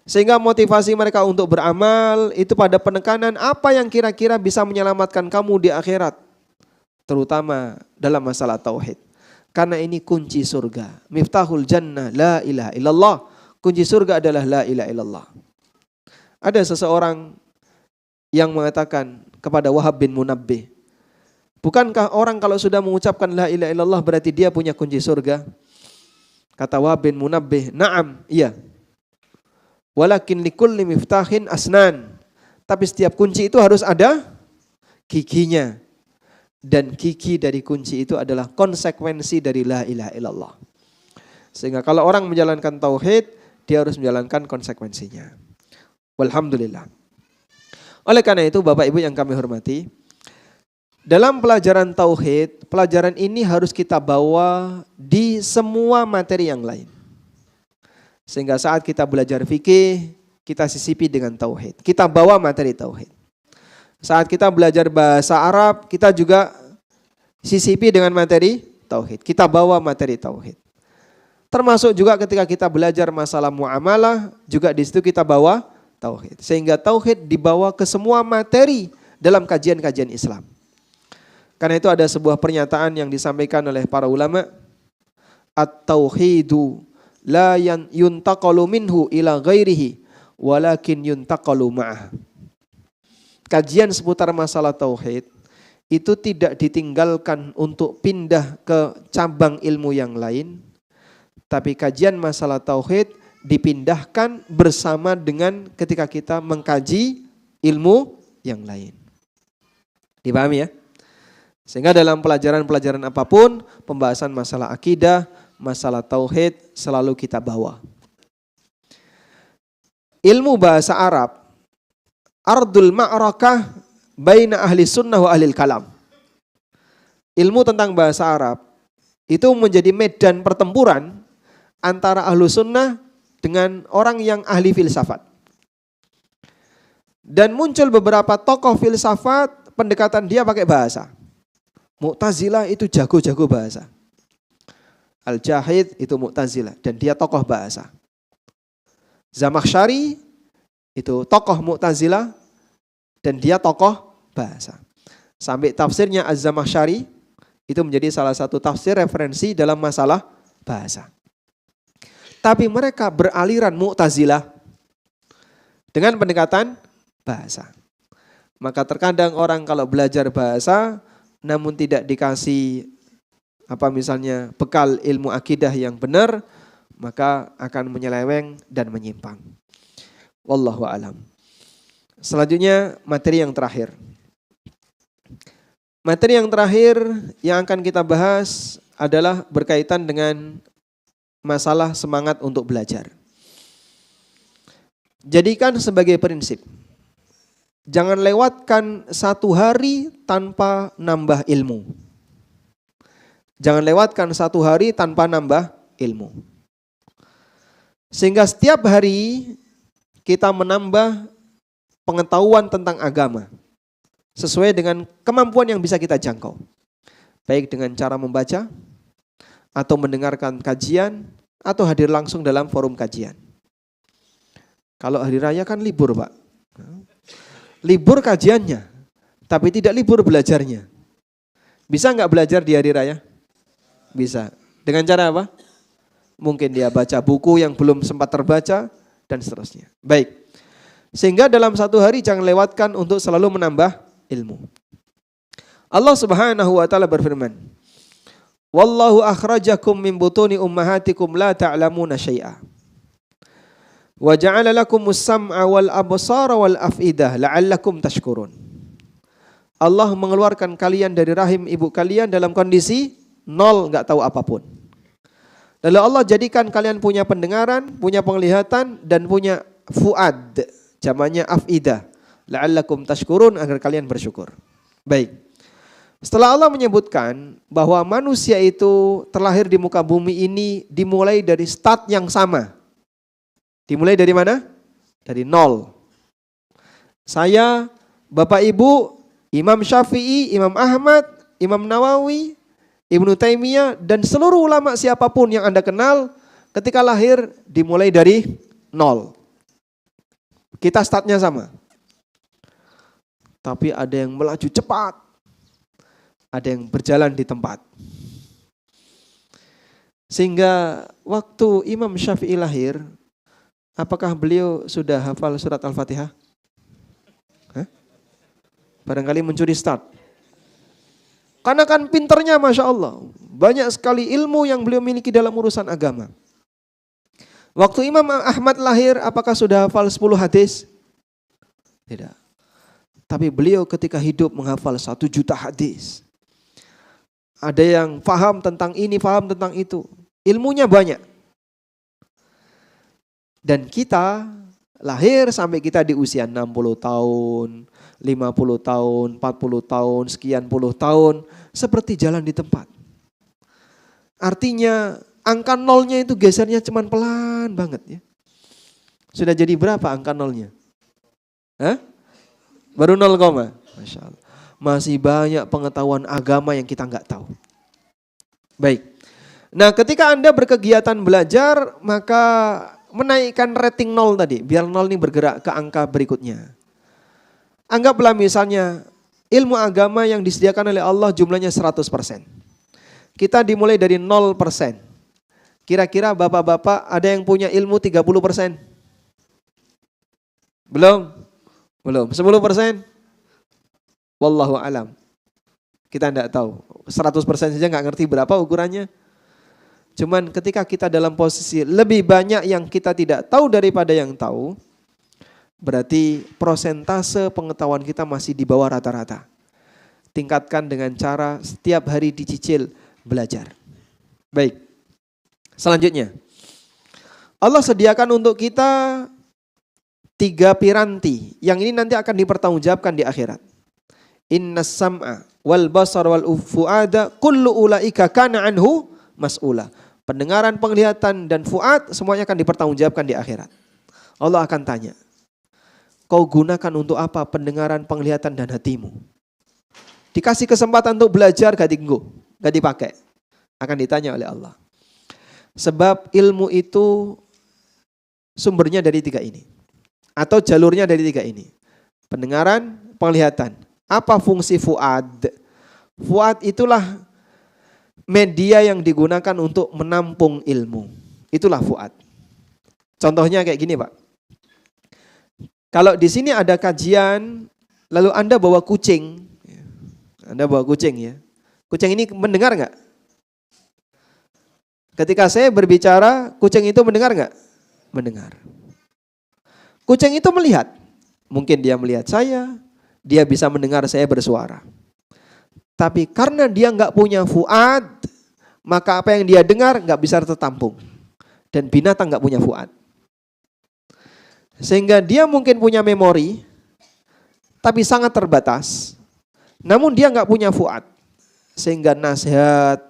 Sehingga motivasi mereka untuk beramal itu pada penekanan apa yang kira-kira bisa menyelamatkan kamu di akhirat. Terutama dalam masalah tauhid. Karena ini kunci surga. Miftahul jannah la ilaha illallah. Kunci surga adalah la ilaha illallah. Ada seseorang yang mengatakan kepada Wahab bin Munabbih, bukankah orang kalau sudah mengucapkan la ilaha illallah berarti dia punya kunci surga? Kata Wahab bin Munabbih, na'am, iya. Walakin likulli miftahin asnan. Tapi setiap kunci itu harus ada giginya. Dan gigi dari kunci itu adalah konsekuensi dari la ilaha illallah. Sehingga kalau orang menjalankan tauhid, dia harus menjalankan konsekuensinya. Walhamdulillah. Oleh karena itu Bapak Ibu yang kami hormati, dalam pelajaran tauhid, pelajaran ini harus kita bawa di semua materi yang lain. Sehingga saat kita belajar fikih, kita sisipi dengan tauhid. Kita bawa materi tauhid. Saat kita belajar bahasa Arab, kita juga sisipi dengan materi tauhid. Kita bawa materi tauhid. Termasuk juga ketika kita belajar masalah muamalah, juga di situ kita bawa tauhid. Sehingga tauhid dibawa ke semua materi dalam kajian-kajian Islam. Karena itu ada sebuah pernyataan yang disampaikan oleh para ulama, at-tauhidu la yuntaqalu minhu ila ghairihi walakin yuntaqalu ma'ah. Kajian seputar masalah tauhid itu tidak ditinggalkan untuk pindah ke cabang ilmu yang lain, tapi kajian masalah tauhid dipindahkan bersama dengan ketika kita mengkaji ilmu yang lain. Dipahami ya? Sehingga dalam pelajaran-pelajaran apapun, pembahasan masalah akidah, masalah tauhid selalu kita bawa. Ilmu bahasa Arab, ardul ma'rakah baina ahli sunnah wa ahli kalam. Ilmu tentang bahasa Arab itu menjadi medan pertempuran antara ahlu sunnah dengan orang yang ahli filsafat. Dan muncul beberapa tokoh filsafat, pendekatan dia pakai bahasa. Mu'tazilah itu jago-jago bahasa. Al-Jahid itu Mu'tazilah dan dia tokoh bahasa. Zamakhsyari itu tokoh Mu'tazilah dan dia tokoh bahasa. Sampai tafsirnya Az-Zamakhsyari itu menjadi salah satu tafsir referensi dalam masalah bahasa. Tapi mereka beraliran Mu'tazilah dengan pendekatan bahasa. Maka terkadang orang kalau belajar bahasa namun tidak dikasih misalnya bekal ilmu akidah yang benar, maka akan menyeleweng dan menyimpang. Wallahu a'lam. Selanjutnya materi yang terakhir. Materi yang terakhir yang akan kita bahas adalah berkaitan dengan masalah semangat untuk belajar. Jadikan sebagai prinsip, jangan lewatkan satu hari tanpa nambah ilmu. Jangan lewatkan satu hari tanpa nambah ilmu. Sehingga setiap hari kita menambah pengetahuan tentang agama sesuai dengan kemampuan yang bisa kita jangkau. Baik dengan cara membaca, atau mendengarkan kajian, atau hadir langsung dalam forum kajian. Kalau hari raya kan libur Pak. Libur kajiannya, tapi tidak libur belajarnya. Bisa nggak belajar di hari raya? Bisa. Dengan cara apa? Mungkin dia baca buku yang belum sempat terbaca, dan seterusnya. Baik. Sehingga dalam satu hari jangan lewatkan untuk selalu menambah ilmu. Allah Subhanahu wa taala berfirman, wallahu akhrajakum min butuni ummahatikum la ta'lamuna syai'a. Wa ja'ala lakumus sam'a wal absara wal af'idah la'allakum tashkurun. Allah mengeluarkan kalian dari rahim ibu kalian dalam kondisi nol, enggak tahu apapun. Lalu Allah jadikan kalian punya pendengaran, punya penglihatan dan punya fuad, jamaknya af'idah. La'allakum tashkurun, agar kalian bersyukur. Baik. Setelah Allah menyebutkan bahwa manusia itu terlahir di muka bumi ini dimulai dari start yang sama. Dimulai dari mana? Dari nol. Saya, Bapak Ibu, Imam Syafi'i, Imam Ahmad, Imam Nawawi, Ibnu Taimiyah, dan seluruh ulama siapapun yang Anda kenal ketika lahir dimulai dari nol. Kita startnya sama. Tapi ada yang melaju cepat. Ada yang berjalan di tempat. Sehingga waktu Imam Syafi'i lahir, apakah beliau sudah hafal surat Al-Fatihah? Barangkali mencuri start. Karena kan pinternya Masya Allah. Banyak sekali ilmu yang beliau miliki dalam urusan agama. Waktu Imam Ahmad lahir, apakah sudah hafal 10 hadis? Tidak. Tapi beliau ketika hidup menghafal 1 juta hadis. Ada yang paham tentang ini, paham tentang itu. Ilmunya banyak. Dan kita lahir sampai kita di usia 60 tahun, 50 tahun, 40 tahun, sekian puluh tahun. Seperti jalan di tempat. Artinya angka nolnya itu gesernya cuman pelan banget ya. Sudah jadi berapa angka nolnya? Baru 0, Masya Allah. Masih banyak pengetahuan agama yang kita nggak tahu. Baik. Nah, ketika Anda berkegiatan belajar, maka menaikkan rating 0 tadi, biar 0 ini bergerak ke angka berikutnya. Anggaplah misalnya ilmu agama yang disediakan oleh Allah jumlahnya 100%. Kita dimulai dari 0%. Kira-kira bapak-bapak ada yang punya ilmu 30%? Belum? Belum. 10%? Wallahu alam. Kita enggak tahu. 100% saja enggak ngerti berapa ukurannya. Cuman ketika kita dalam posisi lebih banyak yang kita tidak tahu daripada yang tahu, berarti prosentase pengetahuan kita masih di bawah rata-rata. Tingkatkan dengan cara setiap hari dicicil belajar. Baik. Selanjutnya. Allah sediakan untuk kita 3 piranti. Yang ini nanti akan dipertanggungjawabkan di akhirat. Innas sam'a wal basar wal fuada kullu ulaika kana anhu mas'ula. Pendengaran, penglihatan dan fuad semuanya akan dipertanggungjawabkan di akhirat. Allah akan tanya, kau gunakan untuk apa pendengaran, penglihatan dan hatimu? Dikasih kesempatan untuk belajar gak tinggu, gak dipakai. Akan ditanya oleh Allah. Sebab ilmu itu sumbernya dari 3 ini. Atau jalurnya dari 3 ini. Pendengaran, penglihatan. Apa fungsi fuad? Fuad itulah media yang digunakan untuk menampung ilmu. Itulah fuad. Contohnya kayak gini, Pak. Kalau di sini ada kajian, lalu Anda bawa kucing. Anda bawa kucing ya. Kucing ini mendengar enggak? Ketika saya berbicara, kucing itu mendengar enggak? Mendengar. Kucing itu melihat. Mungkin dia melihat saya, dia bisa mendengar saya bersuara. Tapi karena dia enggak punya fuad, maka apa yang dia dengar enggak bisa tertampung. Dan binatang enggak punya fuad. Sehingga dia mungkin punya memori, tapi sangat terbatas. Namun dia enggak punya fuad. Sehingga nasihat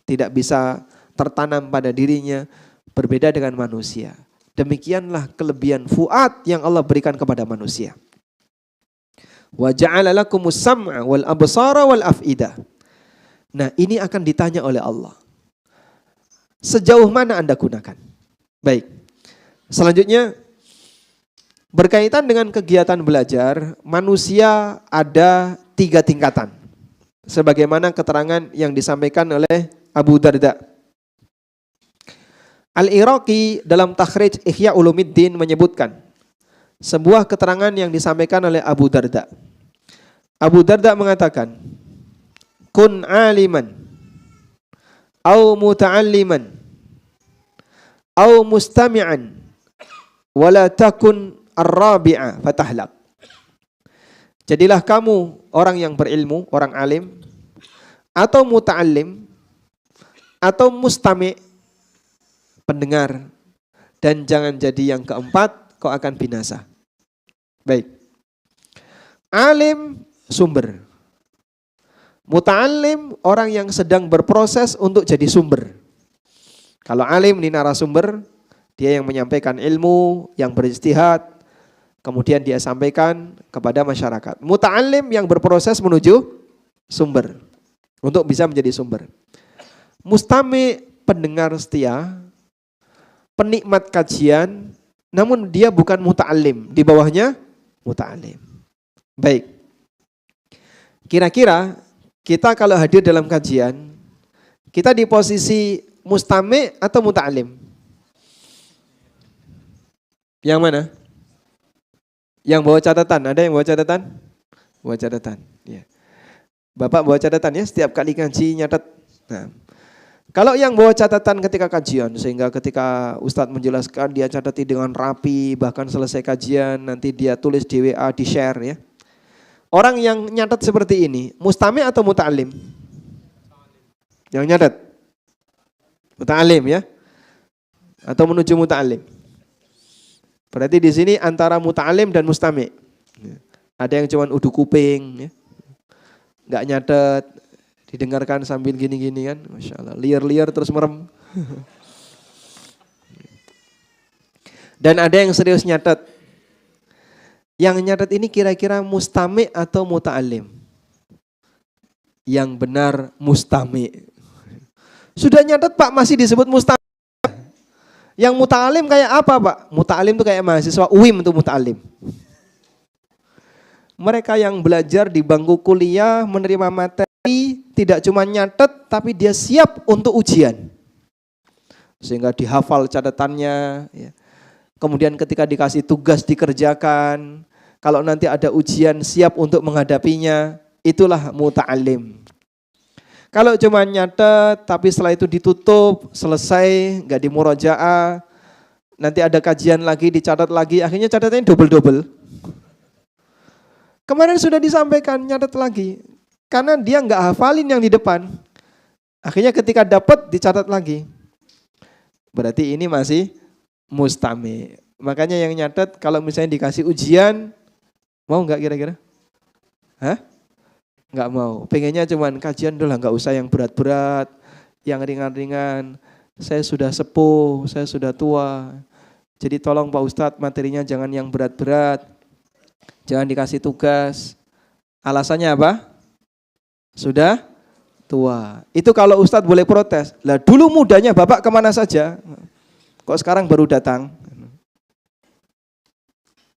tidak bisa tertanam pada dirinya, berbeda dengan manusia. Demikianlah kelebihan fuad yang Allah berikan kepada manusia. Wa ja'ala lakumus sam'a wal absara wal af'idah. Nah, ini akan ditanya oleh Allah. Sejauh mana Anda gunakan? Baik. Selanjutnya, berkaitan dengan kegiatan belajar, manusia ada 3 tingkatan. Sebagaimana keterangan yang disampaikan oleh Abu Darda. Al-Iraqi dalam takhrij Ihya Ulumuddin menyebutkan sebuah keterangan yang disampaikan oleh Abu Darda. Abu Darda mengatakan, kun aliman, au muta'alliman, au mustami'an, wala takun ar-rabi'a fatahlak. Jadilah kamu orang yang berilmu, orang alim, atau muta'allim, atau mustami', pendengar, dan jangan jadi yang keempat, kau akan binasa. Baik. Alim, sumber. Muta'allim, orang yang sedang berproses untuk jadi sumber. Kalau alim ini narasumber, dia yang menyampaikan ilmu, yang berijtihad, kemudian dia sampaikan kepada masyarakat. Muta'allim yang berproses menuju sumber, untuk bisa menjadi sumber. Mustami, pendengar setia, penikmat kajian, namun dia bukan muta'allim, di bawahnya muta'allim. Baik. Kira-kira kita kalau hadir dalam kajian, kita di posisi mustami' atau muta'alim? Yang mana? Yang bawa catatan, ada yang bawa catatan? Bawa catatan, ya. Bapak bawa catatan ya, setiap kali ngaji nyatet. Nah, kalau yang bawa catatan ketika kajian, sehingga ketika Ustadz menjelaskan dia catati dengan rapi, bahkan selesai kajian nanti dia tulis di WA, di share ya. Orang yang nyatet seperti ini, mustami' atau muta'alim? Yang nyatet? Muta'alim ya? Atau menuju muta'alim? Berarti di sini antara muta'alim dan mustami'. Ada yang cuma udu kuping ya. Nggak nyatet, didengarkan sambil gini-gini kan, Masya Allah, liar-liar terus merem. Dan ada yang serius nyatet. Yang nyatet ini kira-kira mustami' atau muta'alim? Yang benar mustami'. Sudah nyatet Pak, masih disebut mustami'. Yang muta'alim kayak apa Pak? Muta'alim itu kayak mahasiswa UIM itu muta'alim. Mereka yang belajar di bangku kuliah menerima materi tidak cuma nyatet tapi dia siap untuk ujian. Sehingga dihafal catatannya ya. Kemudian ketika dikasih tugas dikerjakan. Kalau nanti ada ujian siap untuk menghadapinya. Itulah muta'alim. Kalau cuma nyatet tapi setelah itu ditutup, selesai, nggak dimurajaah, nanti ada kajian lagi, dicatat lagi, akhirnya catatannya double-double. Kemarin sudah disampaikan, nyatet lagi. Karena dia nggak hafalin yang di depan. Akhirnya ketika dapat dicatat lagi. Berarti ini masih mustami'. Makanya yang nyatet kalau misalnya dikasih ujian, mau nggak kira-kira? Hah? Nggak mau. Pengennya cuman kajian dulu lah, nggak usah yang berat-berat, yang ringan-ringan. Saya sudah sepuh, saya sudah tua. Jadi tolong Pak Ustadz materinya jangan yang berat-berat. Jangan dikasih tugas. Alasannya apa? Sudah tua. Itu kalau Ustadz boleh protes. Lah dulu mudanya Bapak kemana saja? Kok sekarang baru datang?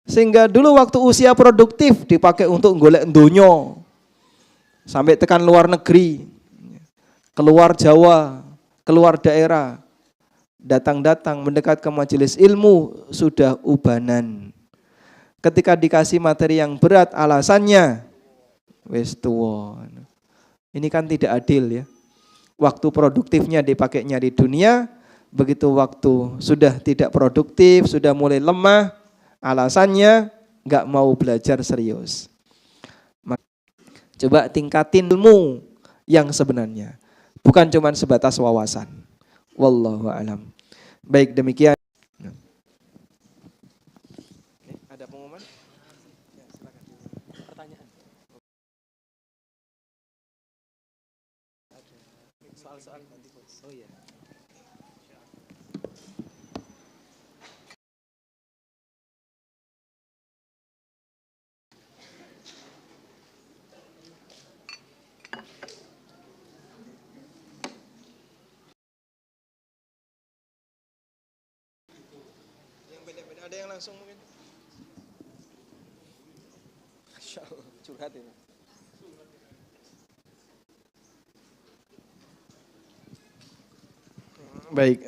Sehingga dulu waktu usia produktif dipakai untuk golek ndonyo. Sampai tekan luar negeri. Keluar Jawa, keluar daerah. Datang-datang mendekat ke majelis ilmu sudah ubanan. Ketika dikasih materi yang berat alasannya wis tuwa. Ini kan tidak adil ya. Waktu produktifnya dipakai nyari dunia, begitu waktu sudah tidak produktif, sudah mulai lemah, alasannya nggak mau belajar serius. Coba tingkatin ilmu yang sebenarnya, bukan cuma sebatas wawasan. Wallahu a'lam. Baik, demikian. Ada pengumuman? Ya, silakan. Pertanyaan. Soal-soal nanti. Oh iya. Yang beda-beda, ada yang langsung mungkin? Masya Allah, curhat ini. Baik,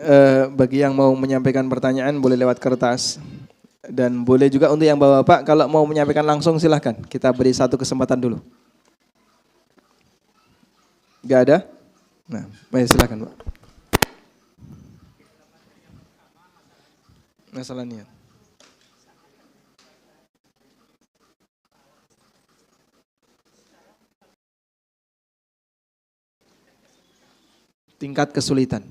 bagi yang mau menyampaikan pertanyaan boleh lewat kertas. Dan boleh juga untuk yang bapak-bapak kalau mau menyampaikan langsung silahkan. Kita beri satu kesempatan dulu. Gak ada? Nah, baik silahkan Pak. Masalah niat. Tingkat kesulitan.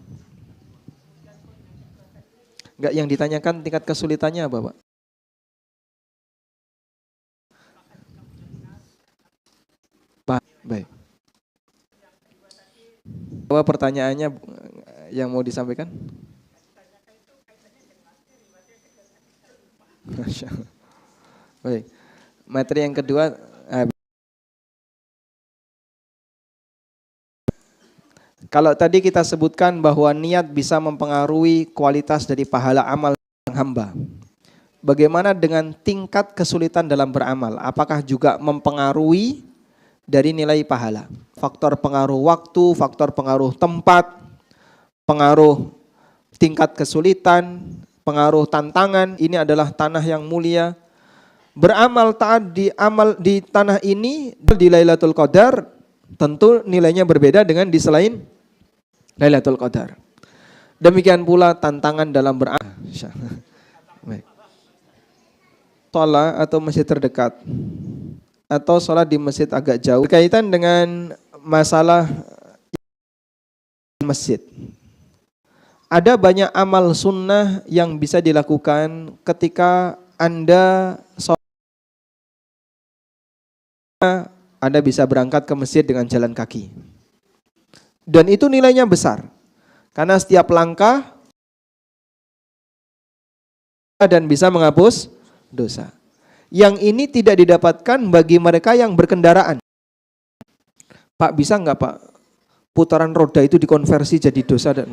Enggak, yang ditanyakan tingkat kesulitannya apa Pak? Baik. Apa pertanyaannya yang mau disampaikan? Masya Allah. Baik. Materi yang kedua, kalau tadi kita sebutkan bahwa niat bisa mempengaruhi kualitas dari pahala amal hamba. Bagaimana dengan tingkat kesulitan dalam beramal? Apakah juga mempengaruhi dari nilai pahala? Faktor pengaruh waktu, faktor pengaruh tempat, pengaruh tingkat kesulitan, pengaruh tantangan, ini adalah tanah yang mulia. Beramal taat di tanah ini di Lailatul Qadar tentu nilainya berbeda dengan di selain Lailatul Qadar. Demikian pula tantangan dalam beramal. Sholat atau masjid terdekat atau sholat di masjid agak jauh berkaitan dengan masalah masjid. Ada banyak amal sunnah yang bisa dilakukan ketika Anda sholat. Anda bisa berangkat ke masjid dengan jalan kaki. Dan itu nilainya besar. Karena setiap langkah dan bisa menghapus dosa. Yang ini tidak didapatkan bagi mereka yang berkendaraan. Pak, bisa enggak Pak putaran roda itu dikonversi jadi dosa dan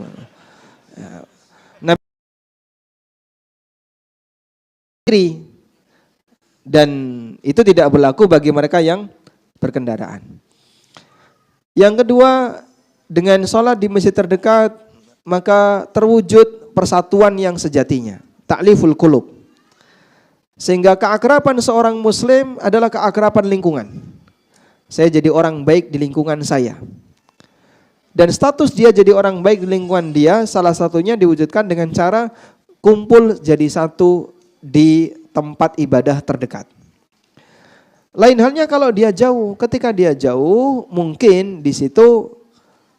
dan itu tidak berlaku bagi mereka yang berkendaraan. Yang kedua, dengan sholat di masjid terdekat maka terwujud persatuan yang sejatinya, ta'liful qulub. Sehingga keakraban seorang muslim adalah keakraban lingkungan. Saya jadi orang baik di lingkungan saya. Dan status dia jadi orang baik di lingkungan dia salah satunya diwujudkan dengan cara kumpul jadi satu di tempat ibadah terdekat. Lain halnya kalau dia jauh, ketika dia jauh mungkin di situ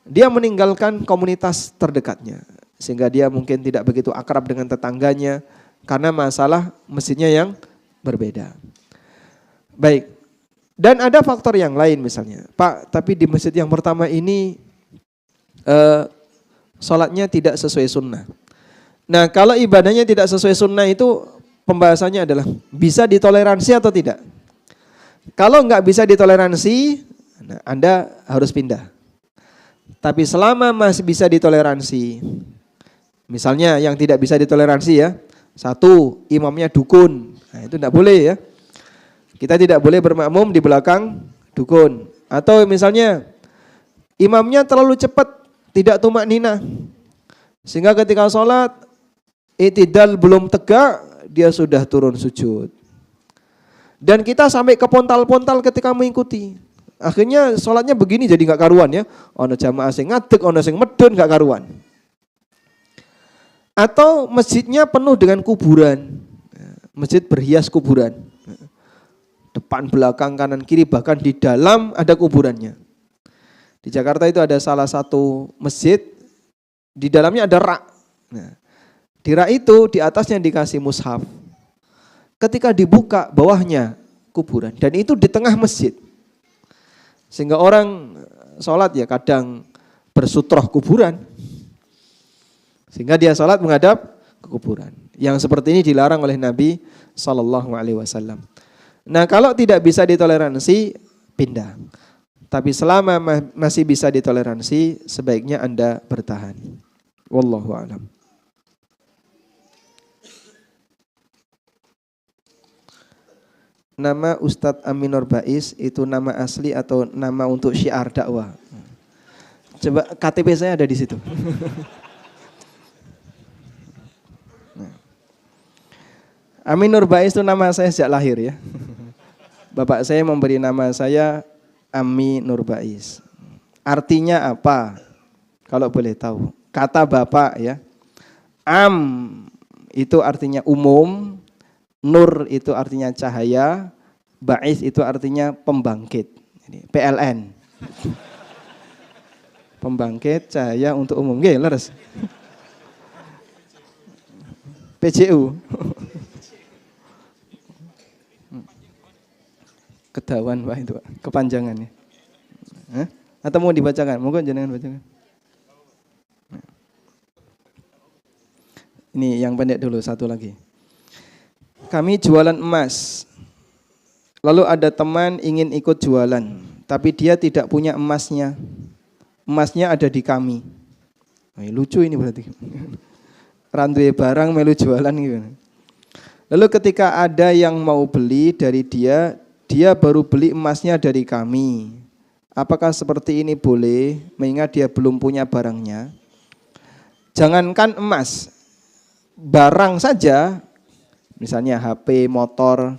dia meninggalkan komunitas terdekatnya. Sehingga dia mungkin tidak begitu akrab dengan tetangganya karena masalah masjidnya yang berbeda. Baik, dan ada faktor yang lain misalnya, Pak, tapi di masjid yang pertama ini sholatnya tidak sesuai sunnah. Nah, kalau ibadahnya tidak sesuai sunnah itu pembahasannya adalah bisa ditoleransi atau tidak. Kalau nggak bisa ditoleransi, nah Anda harus pindah. Tapi selama masih bisa ditoleransi, misalnya yang tidak bisa ditoleransi ya, satu, imamnya dukun, nah itu tidak boleh ya. Kita tidak boleh bermakmum di belakang dukun. Atau misalnya imamnya terlalu cepat, tidak tumak nina, sehingga ketika sholat i'tidal belum tegak, dia sudah turun sujud. Dan kita sampai ke pontal-pontal ketika mengikuti. Akhirnya sholatnya begini jadi gak karuan ya. Ono jamaah sing ngadeg, ono sing medun gak karuan. Atau masjidnya penuh dengan kuburan. Masjid berhias kuburan. Depan, belakang, kanan, kiri, bahkan di dalam ada kuburannya. Di Jakarta itu ada salah satu masjid, di dalamnya ada rak. Nah, di rak itu di atasnya dikasih mushaf. Ketika dibuka bawahnya kuburan dan itu di tengah masjid. Sehingga orang sholat ya kadang bersutroh kuburan. Sehingga dia sholat menghadap ke kuburan. Yang seperti ini dilarang oleh Nabi SAW. Nah, kalau tidak bisa ditoleransi, pindah. Tapi selama masih bisa ditoleransi, sebaiknya Anda bertahan. Wallahu a'lam. Nama Ustadz Amin Nur Baiz itu nama asli atau nama untuk syiar dakwah? Coba KTP saya ada di situ. Amin Nur Baiz itu nama saya sejak lahir ya. Bapak saya memberi nama saya Amin Nur Baiz. Artinya apa? Kalau boleh tahu. Kata Bapak ya. Am itu artinya umum. Nur itu artinya cahaya, Baiz itu artinya pembangkit. Ini PLN. Pembangkit cahaya untuk umum. Nggih, leres. PJU. Kedawan Pak itu, Pak. Kepanjangannya. Atau mau dibacakan? Monggo jenengan bacakan. Ini yang pendek dulu, satu lagi. Kami jualan emas. Lalu ada teman ingin ikut jualan, tapi dia tidak punya emasnya. Emasnya ada di kami. Lucu ini berarti. Randuwe barang melu jualan gitu. Lalu ketika ada yang mau beli dari dia, dia baru beli emasnya dari kami. Apakah seperti ini boleh mengingat dia belum punya barangnya? Jangankan emas, barang saja, misalnya HP, motor,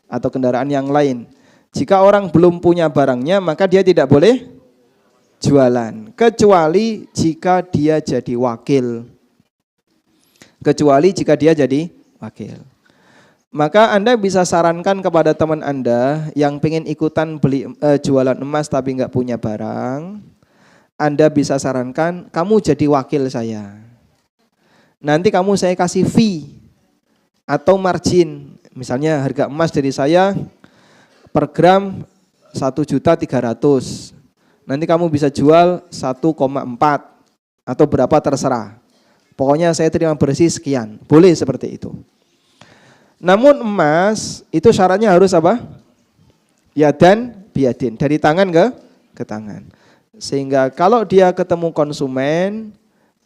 atau kendaraan yang lain. Jika orang belum punya barangnya, maka dia tidak boleh jualan. Kecuali jika dia jadi wakil. Kecuali jika dia jadi wakil. Maka Anda bisa sarankan kepada teman Anda yang pengen ikutan beli jualan emas tapi nggak punya barang. Anda bisa sarankan, kamu jadi wakil saya. Nanti kamu saya kasih fee atau margin. Misalnya harga emas dari saya per gram 1.300.000. Nanti kamu bisa jual 1,4 atau berapa terserah. Pokoknya saya terima bersih sekian. Boleh seperti itu. Namun emas itu syaratnya harus apa? Yadan biadin, dari tangan ke tangan. Sehingga kalau dia ketemu konsumen,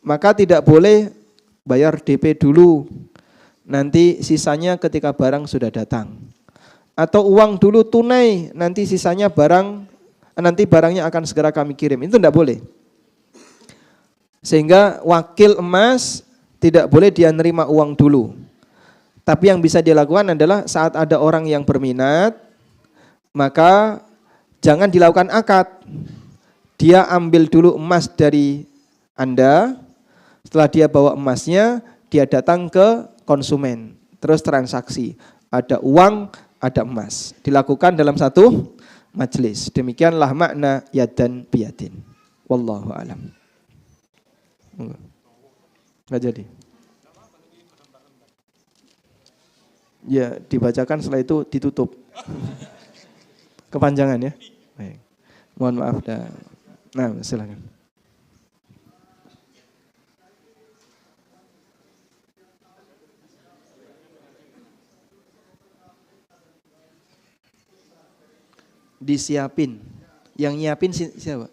maka tidak boleh bayar DP dulu. Nanti sisanya ketika barang sudah datang. Atau uang dulu tunai, nanti sisanya nanti barangnya akan segera kami kirim. Itu tidak boleh. Sehingga wakil emas tidak boleh dia nerima uang dulu. Tapi yang bisa dilakukan adalah saat ada orang yang berminat, maka jangan dilakukan akad. Dia ambil dulu emas dari Anda, setelah dia bawa emasnya, dia datang ke konsumen, terus transaksi. Ada uang, ada emas. Dilakukan dalam satu majelis. Demikianlah makna yadan biyadin. Wallahu a'lam. Nggak jadi. Ya, dibacakan setelah itu ditutup. Kepanjangan ya. Baik. Mohon maaf dah. Nah, silakan. Disiapin. Yang nyiapin siapa?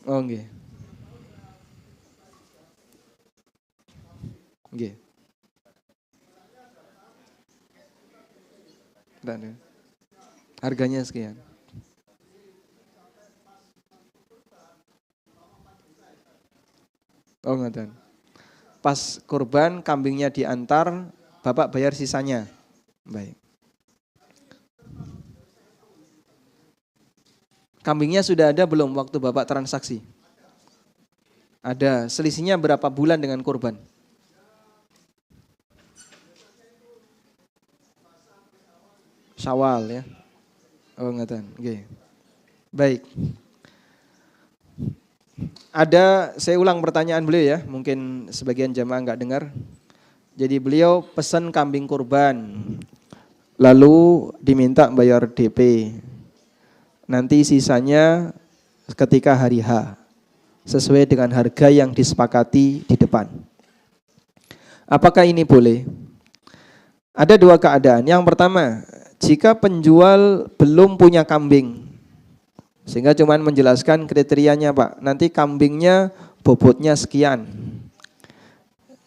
Oh, nggih. Nggih. Dan harganya sekian. Oh, ngoten. Pas kurban kambingnya diantar, Bapak bayar sisanya. Baik. Kambingnya sudah ada belum waktu Bapak transaksi? Ada. Selisihnya berapa bulan dengan kurban? Syawal ya. Oh, ngoten. Nggih. Baik. Saya ulang pertanyaan beliau ya, mungkin sebagian jamaah enggak dengar. Jadi beliau pesan kambing kurban, lalu diminta bayar DP. Nanti sisanya ketika hari H, sesuai dengan harga yang disepakati di depan. Apakah ini boleh? Ada dua keadaan. Yang pertama, jika penjual belum punya kambing, sehingga cuma menjelaskan kriterianya Pak, nanti kambingnya bobotnya sekian,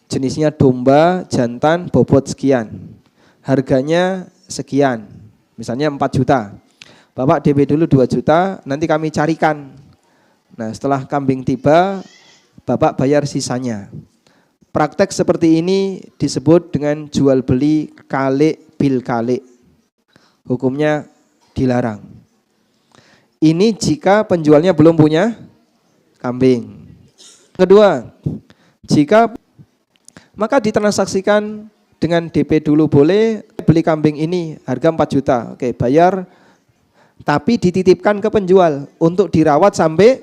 jenisnya domba, jantan, bobot sekian, harganya sekian, misalnya 4 juta. Bapak DP dulu 2 juta, nanti kami carikan. Nah setelah kambing tiba, Bapak bayar sisanya. Praktek seperti ini disebut dengan jual beli kalik bil kalik. Hukumnya dilarang. Ini jika penjualnya belum punya kambing. Kedua, jika maka ditransaksikan dengan DP dulu boleh, beli kambing ini harga 4 juta. Oke, bayar, tapi dititipkan ke penjual untuk dirawat sampai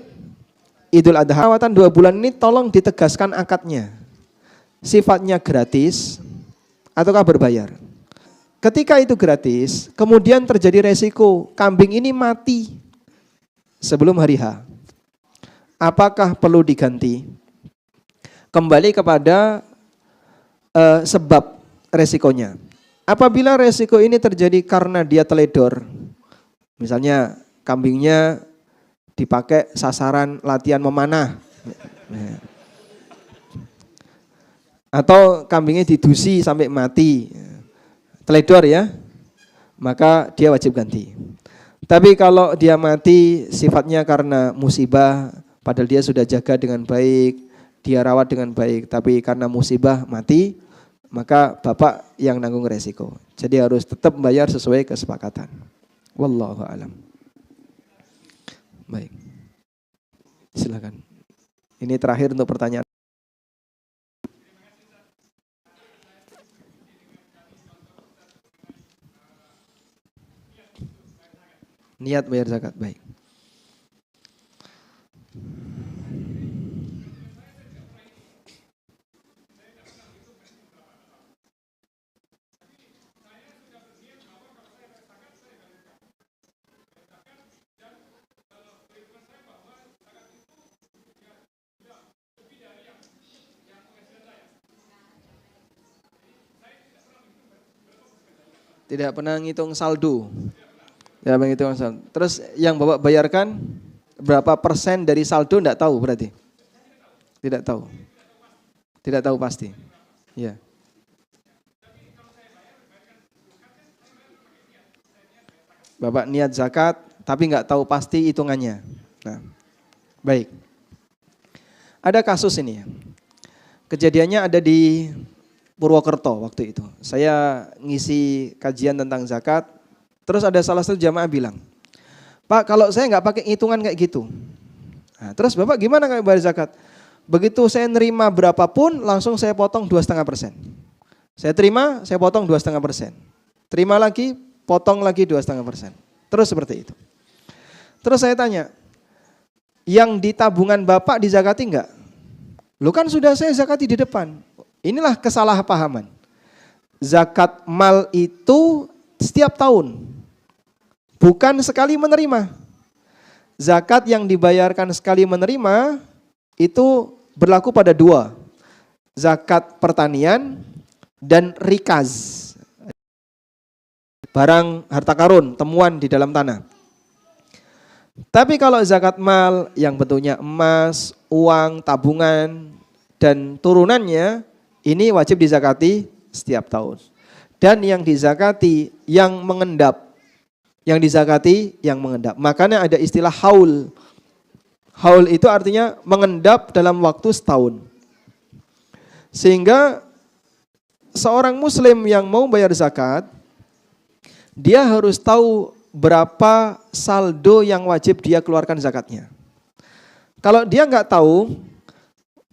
Idul Adha. Perawatan 2 bulan ini tolong ditegaskan akadnya. Sifatnya gratis ataukah berbayar? Ketika itu gratis, kemudian terjadi resiko kambing ini mati sebelum hari H. Apakah perlu diganti? Kembali kepada sebab resikonya. Apabila resiko ini terjadi karena dia teledor, misalnya kambingnya dipakai sasaran latihan memanah, atau kambingnya didusi sampai mati, teledor ya, maka dia wajib ganti. Tapi kalau dia mati sifatnya karena musibah, padahal dia sudah jaga dengan baik, dia rawat dengan baik, tapi karena musibah mati, maka bapak yang nanggung resiko. Jadi harus tetap bayar sesuai kesepakatan. Wallahu a'lam. Baik. Silakan. Ini terakhir untuk pertanyaan. Niat bayar zakat, baik. Tidak pernah ngitung saldo. Ya, menghitung saldo. Terus yang Bapak bayarkan berapa persen dari saldo enggak tahu berarti? Tidak tahu. Tidak tahu pasti. Ya. Bapak niat zakat tapi enggak tahu pasti hitungannya. Nah, baik. Ada kasus ini. Kejadiannya ada di Purwokerto waktu itu. Saya ngisi kajian tentang zakat. Terus ada salah satu jamaah bilang, Pak, kalau saya nggak pakai hitungan kayak gitu. Nah, terus Bapak gimana kayak bayar zakat? Begitu saya nerima berapapun, langsung saya potong 2,5%. Saya terima, saya potong 2,5%. Terima lagi, potong lagi 2,5%. Terus seperti itu. Terus saya tanya, yang di tabungan Bapak dizakati enggak? Lu kan sudah saya zakati di depan. Inilah kesalahpahaman. Zakat mal itu setiap tahun, bukan sekali menerima. Zakat yang dibayarkan sekali menerima itu berlaku pada dua. Zakat pertanian dan rikaz. Barang harta karun, temuan di dalam tanah. Tapi kalau zakat mal yang bentuknya emas, uang, tabungan, dan turunannya, ini wajib dizakati setiap tahun. Dan yang dizakati yang mengendap. Yang dizakati yang mengendap. Makanya ada istilah haul. Haul itu artinya mengendap dalam waktu setahun. Sehingga seorang muslim yang mau bayar zakat, dia harus tahu berapa saldo yang wajib dia keluarkan zakatnya. Kalau dia nggak tahu,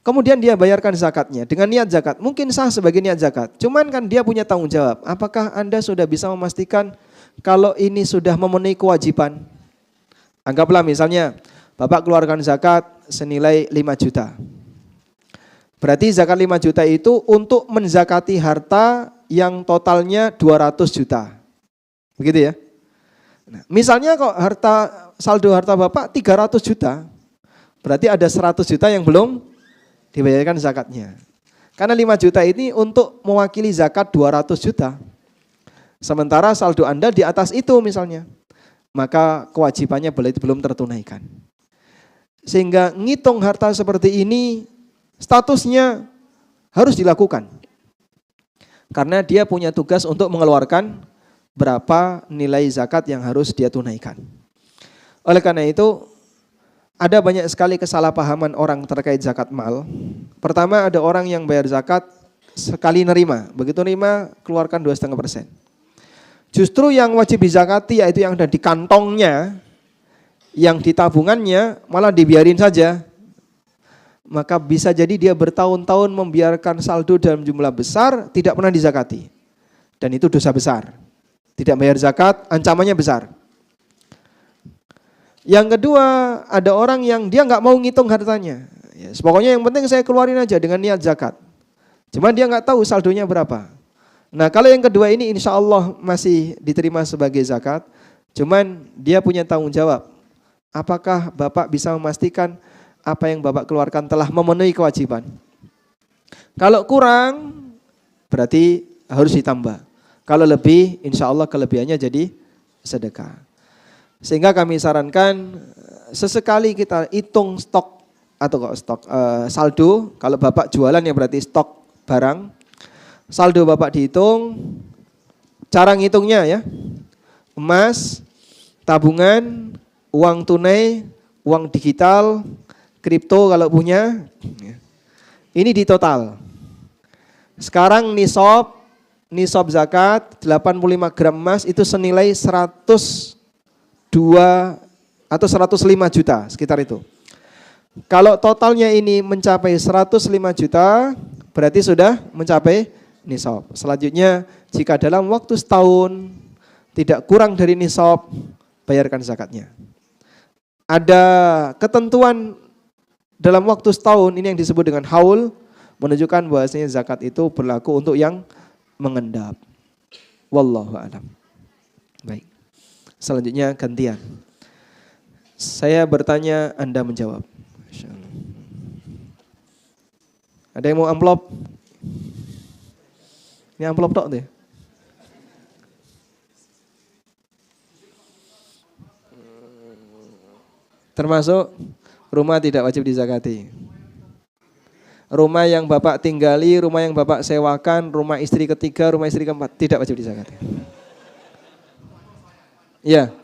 kemudian dia bayarkan zakatnya dengan niat zakat. Mungkin sah sebagai niat zakat. Cuman kan dia punya tanggung jawab. Apakah Anda sudah bisa memastikan kalau ini sudah memenuhi kewajiban? Anggaplah misalnya Bapak keluarkan zakat senilai 5 juta. Berarti zakat 5 juta itu untuk menzakati harta yang totalnya 200 juta. Begitu ya. Nah, misalnya kok saldo harta Bapak 300 juta. Berarti ada 100 juta yang belum dibayarkan zakatnya. Karena 5 juta ini untuk mewakili zakat 200 juta. Sementara saldo Anda di atas itu misalnya. Maka kewajibannya belum tertunaikan. Sehingga ngitung harta seperti ini statusnya harus dilakukan. Karena dia punya tugas untuk mengeluarkan berapa nilai zakat yang harus dia tunaikan. Oleh karena itu, ada banyak sekali kesalahpahaman orang terkait zakat mal. Pertama, ada orang yang bayar zakat sekali nerima. Begitu nerima, keluarkan 2,5%. Justru yang wajib dizakati yaitu yang ada di kantongnya, yang di tabungannya malah dibiarin saja. Maka bisa jadi dia bertahun-tahun membiarkan saldo dalam jumlah besar, tidak pernah dizakati. Dan itu dosa besar. Tidak bayar zakat, ancamannya besar. Yang kedua, ada orang yang dia nggak mau ngitung hartanya. Ya, pokoknya yang penting saya keluarin aja dengan niat zakat. Cuman dia nggak tahu saldonya berapa. Nah, kalau yang kedua ini insya Allah masih diterima sebagai zakat. Cuman dia punya tanggung jawab. Apakah Bapak bisa memastikan apa yang Bapak keluarkan telah memenuhi kewajiban? Kalau kurang, berarti harus ditambah. Kalau lebih, insya Allah kelebihannya jadi sedekah. Sehingga kami sarankan sesekali kita hitung stok atau saldo. Kalau Bapak jualan ya berarti stok barang. Saldo Bapak dihitung, cara ngitungnya ya. Emas tabungan, uang tunai, uang digital, kripto kalau punya. Ini di total. Sekarang nisab zakat 85 gram emas itu senilai 102 atau 105 juta sekitar itu. Kalau totalnya ini mencapai 105 juta berarti sudah mencapai nisab. Selanjutnya jika dalam waktu setahun tidak kurang dari nisab, bayarkan zakatnya. Ada ketentuan dalam waktu setahun ini yang disebut dengan haul, menunjukkan bahwasanya zakat itu berlaku untuk yang mengendap. Wallahu a'lam. Baik. Selanjutnya gantian. Saya bertanya, Anda menjawab. Ada yang mau amplop? Ini amplop tok deh. Termasuk rumah tidak wajib dizakati. Rumah yang Bapak tinggali, rumah yang Bapak sewakan, rumah istri ketiga, rumah istri keempat, tidak wajib dizakati. Iya.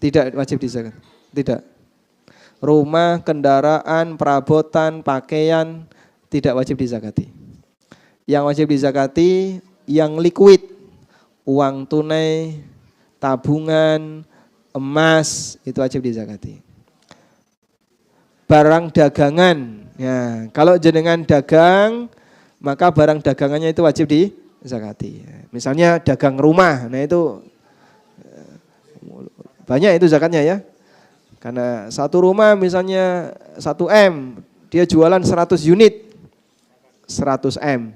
Tidak wajib dizakati. Tidak. Rumah, kendaraan, perabotan, pakaian tidak wajib dizakati. Yang wajib dizakati yang liquid, uang tunai, tabungan, emas itu wajib dizakati. Barang dagangan, ya, kalau jenengan dagang maka barang dagangannya itu wajib dizakati. Misalnya dagang rumah, nah itu banyak itu zakatnya ya. Karena satu rumah misalnya 1 M, dia jualan 100 unit, 100 M.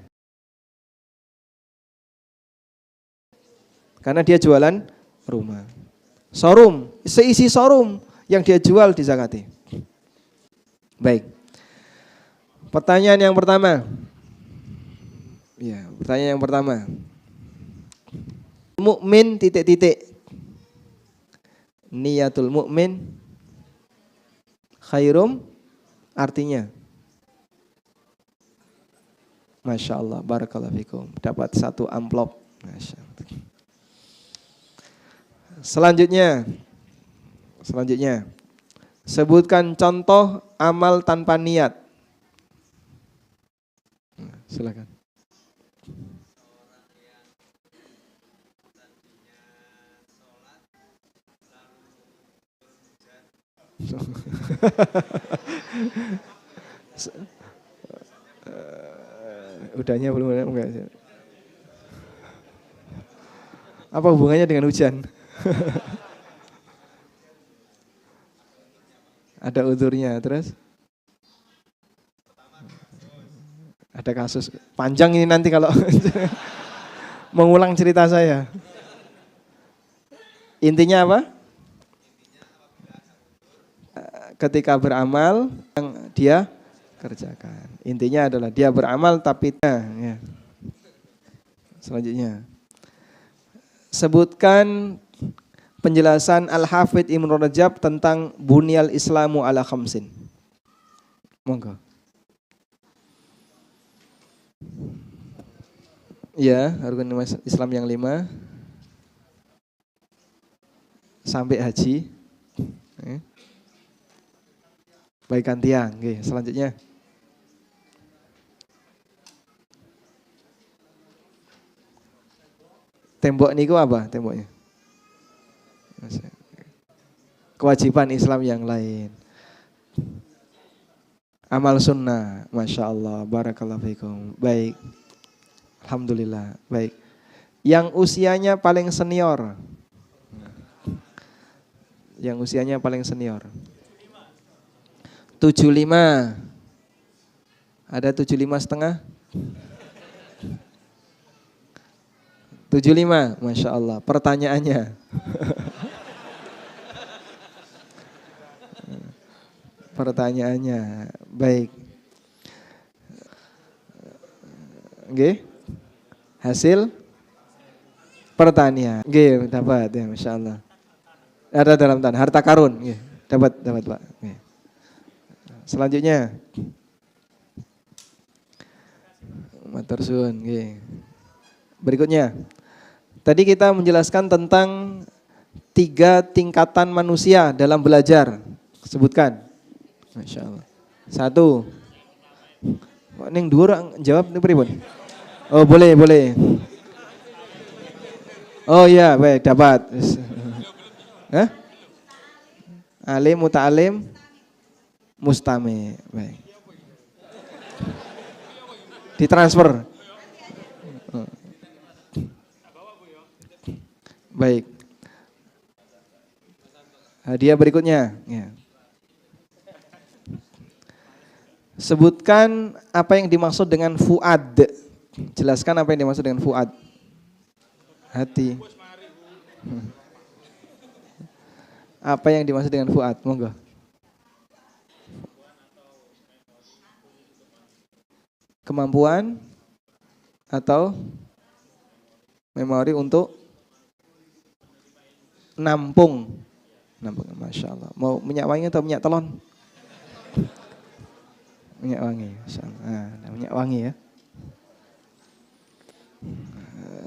Karena dia jualan rumah. Showroom, seisi showroom yang dia jual dizakati. Baik. Pertanyaan yang pertama. Ya, pertanyaan yang pertama. Mukmin titik-titik. Niyatul mukmin khairum artinya. Masya Allah, barakallahu fikum. Dapat 1 amplop. Masya Allah. Selanjutnya. Sebutkan contoh amal tanpa niat. Silakan. Udahnya belum enggak. Apa hubungannya dengan hujan? Ada udurnya, terus ada kasus panjang ini nanti kalau mengulang cerita saya. Intinya apa? Ketika beramal yang dia kerjakan. Intinya adalah dia beramal tapi ya. Selanjutnya. Sebutkan penjelasan Al-Hafidh Ibnu Rajab tentang Bunyal Islamu ala khamsin. Monggo. Ya, rukun Islam yang 5 sampai haji. Baikan tiang. Oke, selanjutnya. Tembok niku apa temboknya? Kewajiban Islam yang lain. Amal sunnah, Masya Allah, barakallahu fikum. Baik, alhamdulillah, baik. Yang usianya paling senior. Yang usianya paling senior. 75. Ada 75,5? 75, Masya Allah. Pertanyaannya. Pertanyaannya, baik. Oke. Hasil pertanian. Oke, dapat ya, Masya Allah. Ada dalam tanah, harta karun. Oke, dapat Pak. Oke. Selanjutnya. Matur suwun, oke. Berikutnya. Tadi kita menjelaskan tentang 3 tingkatan manusia dalam belajar. Sebutkan. Masya Allah. 1. Neng dua jawab nih pripun? Oh boleh. Oh iya baik dapat. Hah? Alim, muta'alim, mustami. Baik. Ditransfer. Baik. Hadiah berikutnya. Ya. Sebutkan apa yang dimaksud dengan fuad. Jelaskan apa yang dimaksud dengan fuad. Hati. Apa yang dimaksud dengan fuad? Monggo. Kemampuan atau memori untuk nampung. Masya Allah. Mau minyak wangi atau minyak telon? Minyak wangi. Masya Allah. Nah, minyak wangi ya.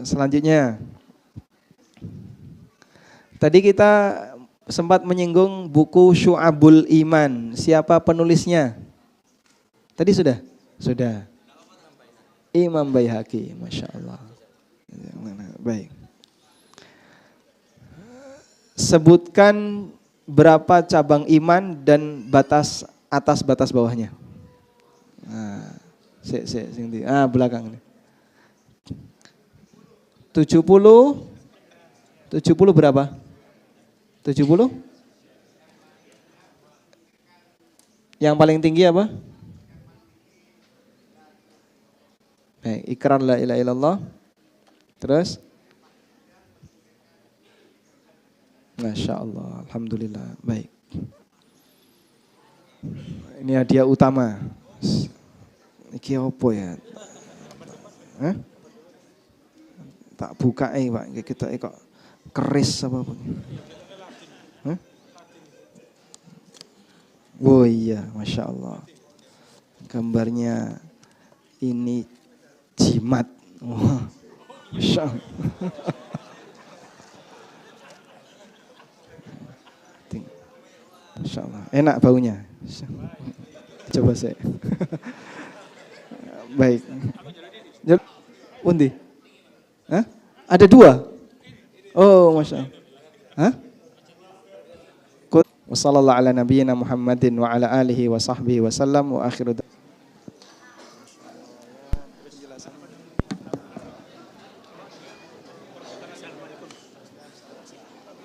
Selanjutnya. Tadi kita sempat menyinggung buku Syu'abul Iman. Siapa penulisnya? Tadi sudah? Sudah. Imam Baihaqi. Masya Allah. Baik. Sebutkan berapa cabang iman dan batas atas batas bawahnya. Belakang ini. 70 berapa? 70? Yang paling tinggi apa? Baik, ikrar la ilaha illallah. Terus? Masya Allah, alhamdulillah. Baik. Ini hadiah utama. Iki apa ya? Hah? Tak buka Pak, kita kok keris apa pun. Hah? Oh iya, Masya Allah. Gambarnya ini jimat. Oh, Masya Allah. Masya Allah. Enak baunya. Coba saya. Baik. Undi. Hah? Ada 2? Oh, Masya Allah. Hah? Wassalamualaikum warahmatullahi wabarakatuh. Wa ala alihi wa sahbihi wa sallam wa akhiru